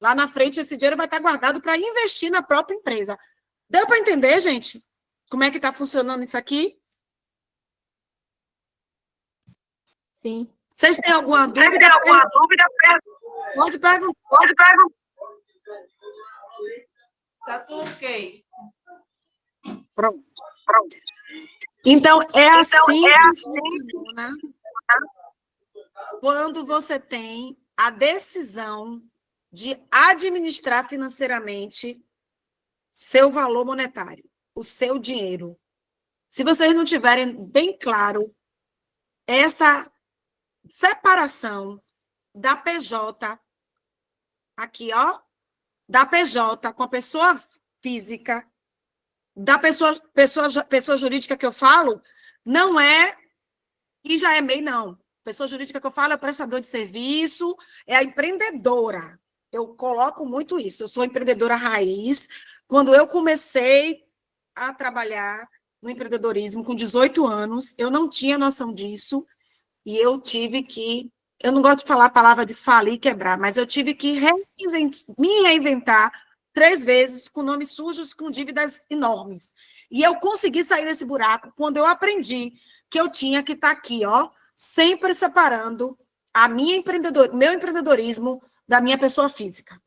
Lá na frente, esse dinheiro vai estar guardado para investir na própria empresa. Deu para entender, gente? Como é que está funcionando isso aqui? Sim. Vocês têm alguma dúvida? Pode perguntar. Tá tudo ok. Pronto. Então, é assim que funciona quando você tem a decisão de administrar financeiramente seu valor monetário, o seu dinheiro. Se vocês não tiverem bem claro essa separação da PJ, aqui, ó, da PJ com a pessoa física, da pessoa jurídica que eu falo, não é, e já é MEI, não. Pessoa jurídica que eu falo é prestador de serviço, é a empreendedora. Eu coloco muito isso. Eu sou empreendedora raiz. Quando eu comecei a trabalhar no empreendedorismo com 18 anos, eu não tinha noção disso e eu tive que... Eu não gosto de falar a palavra de falir e quebrar, mas eu tive que me reinventar 3 vezes com nomes sujos, com dívidas enormes. E eu consegui sair desse buraco quando eu aprendi que eu tinha que estar aqui, ó, sempre separando meu empreendedorismo da minha pessoa física.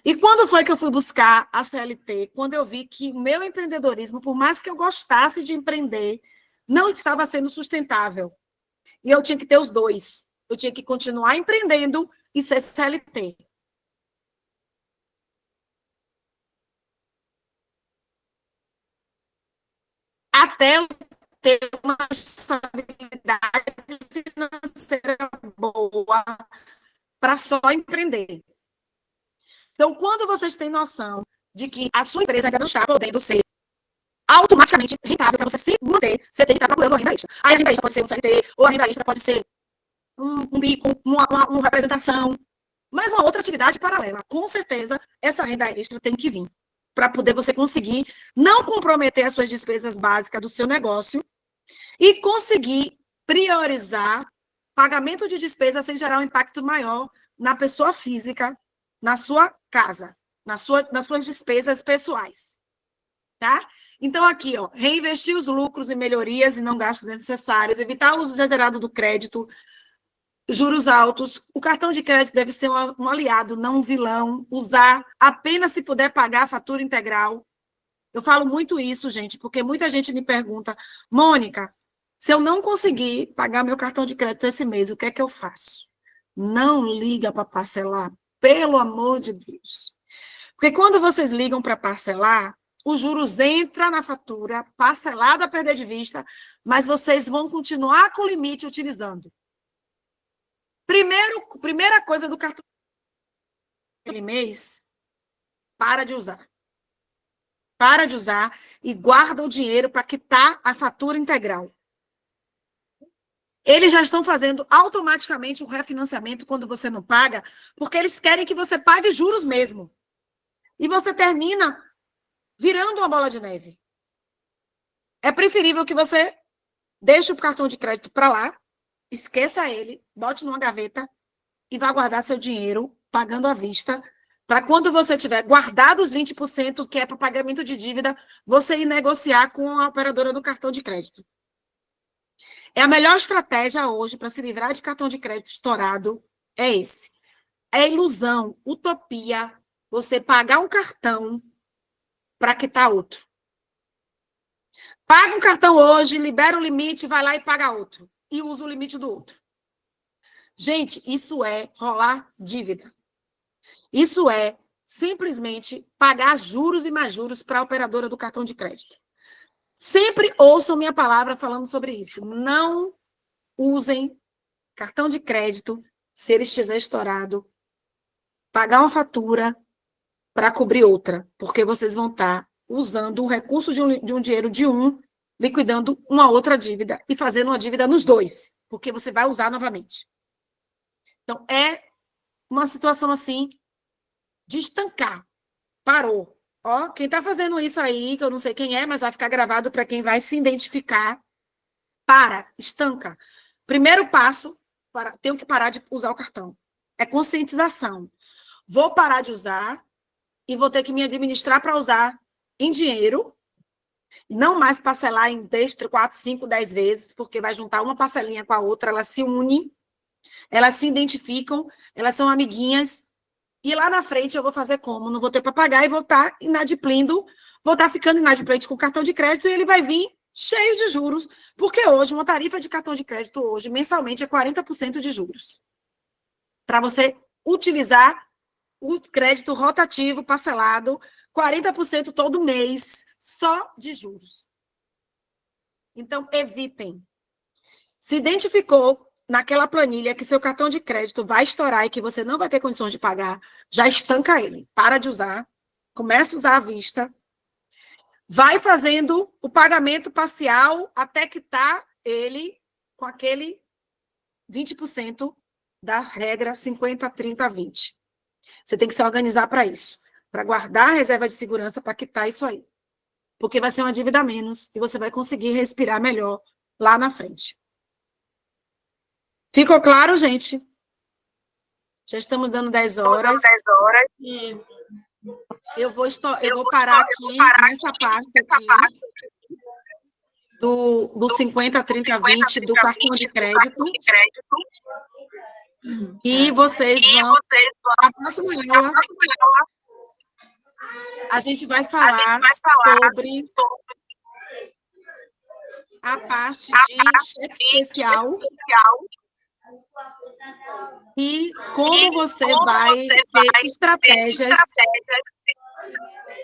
E quando foi que eu fui buscar a CLT? Quando eu vi que o meu empreendedorismo, por mais que eu gostasse de empreender, não estava sendo sustentável. E eu tinha que ter os dois. Eu tinha que continuar empreendendo e ser CLT. Até eu ter uma estabilidade financeira boa para só empreender. Então, quando vocês têm noção de que a sua empresa ainda não está podendo ser automaticamente rentável para você se manter, você tem que estar procurando uma renda extra. Aí a renda extra pode ser um CLT, ou a renda extra pode ser um bico, uma representação, mas uma outra atividade paralela. Com certeza, essa renda extra tem que vir para poder você conseguir não comprometer as suas despesas básicas do seu negócio e conseguir priorizar pagamento de despesas sem gerar um impacto maior na pessoa física, na sua casa, nas suas despesas pessoais. Tá? Então, aqui, ó, reinvestir os lucros em melhorias e não gastos desnecessários, evitar o uso exagerado do crédito, juros altos. O cartão de crédito deve ser um aliado, não um vilão. Usar apenas se puder pagar a fatura integral. Eu falo muito isso, gente, porque muita gente me pergunta, Mônica, se eu não conseguir pagar meu cartão de crédito esse mês, o que é que eu faço? Não liga para parcelar, pelo amor de Deus. Porque quando vocês ligam para parcelar, os juros entram na fatura, parcelada a perder de vista, mas vocês vão continuar com o limite utilizando. Primeira coisa do cartão de mês, para de usar. Para de usar e guarda o dinheiro para quitar a fatura integral. Eles já estão fazendo automaticamente o refinanciamento quando você não paga, porque eles querem que você pague juros mesmo. E você termina virando uma bola de neve. É preferível que você deixe o cartão de crédito para lá, esqueça ele, bote numa gaveta e vá guardar seu dinheiro pagando à vista, para quando você tiver guardado os 20% que é para pagamento de dívida, você ir negociar com a operadora do cartão de crédito. É a melhor estratégia hoje para se livrar de cartão de crédito estourado, é esse. É ilusão, utopia, você pagar um cartão para quitar outro. Paga um cartão hoje, libera o limite, vai lá e paga outro. E usa o limite do outro. Gente, isso é rolar dívida. Isso é simplesmente pagar juros e mais juros para a operadora do cartão de crédito. Sempre ouçam minha palavra falando sobre isso. Não usem cartão de crédito se ele estiver estourado, pagar uma fatura para cobrir outra, porque vocês vão estar usando o recurso de um dinheiro de um, liquidando uma outra dívida e fazendo uma dívida nos dois, porque você vai usar novamente. Então, é uma situação assim de estancar. Parou. Ó, quem está fazendo isso aí, que eu não sei quem é, mas vai ficar gravado para quem vai se identificar. Para, estanca. Primeiro passo, tenho que parar de usar o cartão. É conscientização. Vou parar de usar e vou ter que me administrar para usar em dinheiro, não mais parcelar em 3, 4, 5, 10 vezes, porque vai juntar uma parcelinha com a outra, elas se unem, elas se identificam, elas são amiguinhas, e lá na frente eu vou fazer como? Não vou ter para pagar e vou estar inadimplindo, vou estar ficando inadimplente com o cartão de crédito e ele vai vir cheio de juros, porque hoje uma tarifa de cartão de crédito hoje, mensalmente, é 40% de juros. Para você utilizar o crédito rotativo parcelado, 40% todo mês, só de juros. Então, evitem. Se identificou naquela planilha que seu cartão de crédito vai estourar e que você não vai ter condições de pagar, já estanca ele. Para de usar, começa a usar à vista, vai fazendo o pagamento parcial até quitar ele com aquele 20% da regra 50, 30, 20. Você tem que se organizar para isso, para guardar a reserva de segurança para quitar isso aí. Porque vai ser uma dívida a menos e você vai conseguir respirar melhor lá na frente. Ficou claro, gente? Já estamos dando 10 horas. Isso. Eu vou parar aqui nessa parte aqui do 50, 30, 20 do cartão de crédito. E vocês vão... Na próxima aula, a gente vai falar sobre a parte de cheque especial e como você vai ter estratégias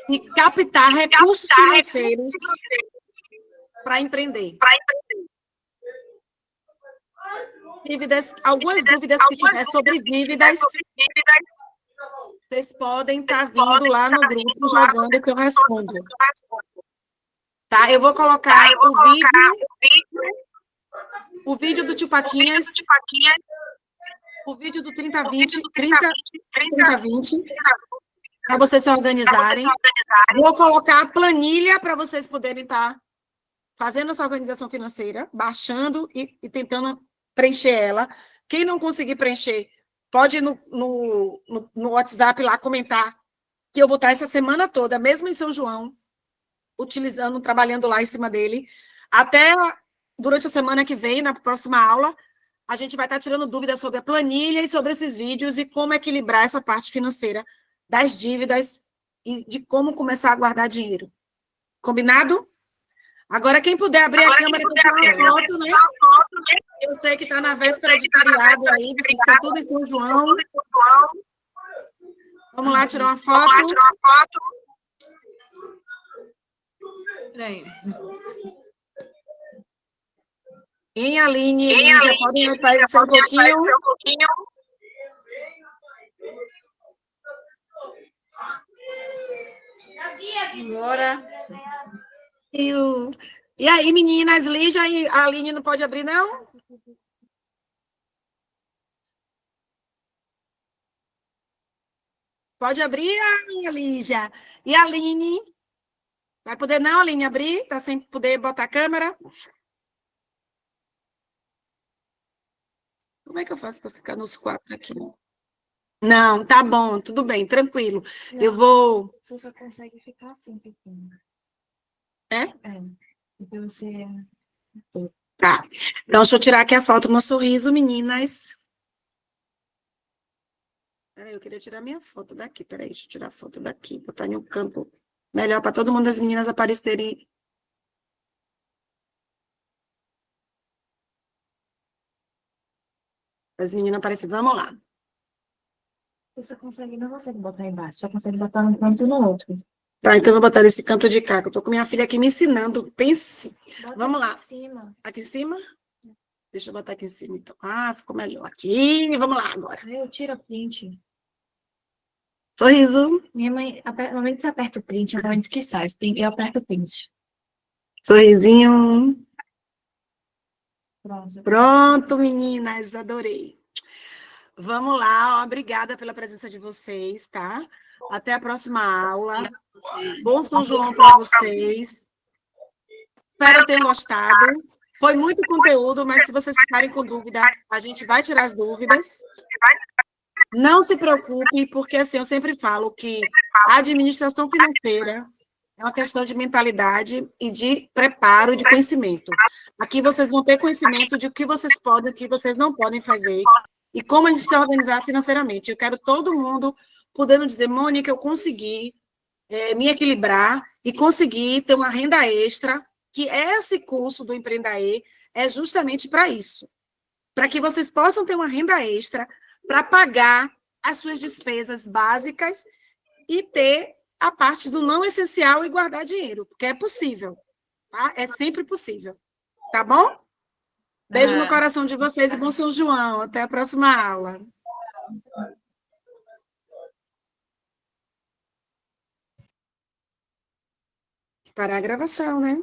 de captar recursos financeiros para empreender. Algumas dúvidas que tiver sobre dívidas, vocês podem estar vindo lá no grupo jogando que eu respondo. Tá? Eu vou colocar o vídeo do Tio Patinhas, o vídeo do 30-20, para vocês se organizarem. Vou colocar a planilha para vocês poderem estar fazendo essa organização financeira, baixando e tentando preencher ela. Quem não conseguir preencher, pode ir no WhatsApp lá comentar que eu vou estar essa semana toda, mesmo em São João, trabalhando lá em cima dele. Até durante a semana que vem, na próxima aula, a gente vai estar tirando dúvidas sobre a planilha e sobre esses vídeos e como equilibrar essa parte financeira das dívidas e de como começar a guardar dinheiro. Combinado? Agora, quem puder abrir a câmera para tirar uma foto, né? Eu sei que está na véspera de feriado aí, vocês estão tudo em São João. Vamos lá tirar uma foto. Peraí. Em Aline e Lígia, podem aparecer um pouquinho. Agora. E aí, meninas, Lígia e a Aline não pode abrir, não? Pode abrir, Lígia. E a Aline? Vai poder não, Aline, abrir? Tá sem poder botar a câmera? Como é que eu faço para ficar nos 4 aqui? Não, tá bom, tudo bem, tranquilo. Não, eu vou... Você só consegue ficar assim, pequeno. É? É. Porque você... Tá. Então, deixa eu tirar aqui a foto do meu sorriso, meninas. Peraí, eu queria tirar minha foto daqui. Peraí, deixa eu tirar a foto daqui, botar em um campo melhor para todo mundo, as meninas aparecerem. As meninas aparecerem. Vamos lá. Você consegue, não consegue botar embaixo, só consegue botar num canto e no outro. Tá, então eu vou botar nesse canto de cá, que eu tô com minha filha aqui me ensinando. Pense. Bota Vamos lá. aqui em cima. Aqui em cima? Deixa eu botar aqui em cima, então. Ah, ficou melhor. Aqui, vamos lá agora. Aí eu tiro o print. Sorriso. Minha mãe, no momento que você aperta o print, é o momento que sai. Eu aperto o print. Sorrisinho. Pronto. Pronto, meninas, adorei. Vamos lá, obrigada pela presença de vocês, tá? Até a próxima aula. Bom São João para vocês. Espero que tenham gostado. Foi muito conteúdo, mas se vocês ficarem com dúvida, a gente vai tirar as dúvidas. Não se preocupe, porque assim, eu sempre falo que a administração financeira é uma questão de mentalidade e de preparo e de conhecimento. Aqui vocês vão ter conhecimento de o que vocês podem e o que vocês não podem fazer e como a gente se organizar financeiramente. Eu quero todo mundo podendo dizer, Mônica, eu consegui me equilibrar e consegui ter uma renda extra, que esse curso do Empreendaê é justamente para isso, para que vocês possam ter uma renda extra para pagar as suas despesas básicas e ter a parte do não essencial e guardar dinheiro, porque é possível, tá? É sempre possível, tá bom? Beijo no coração de vocês e bom São João. Até a próxima aula. Parar a gravação, né?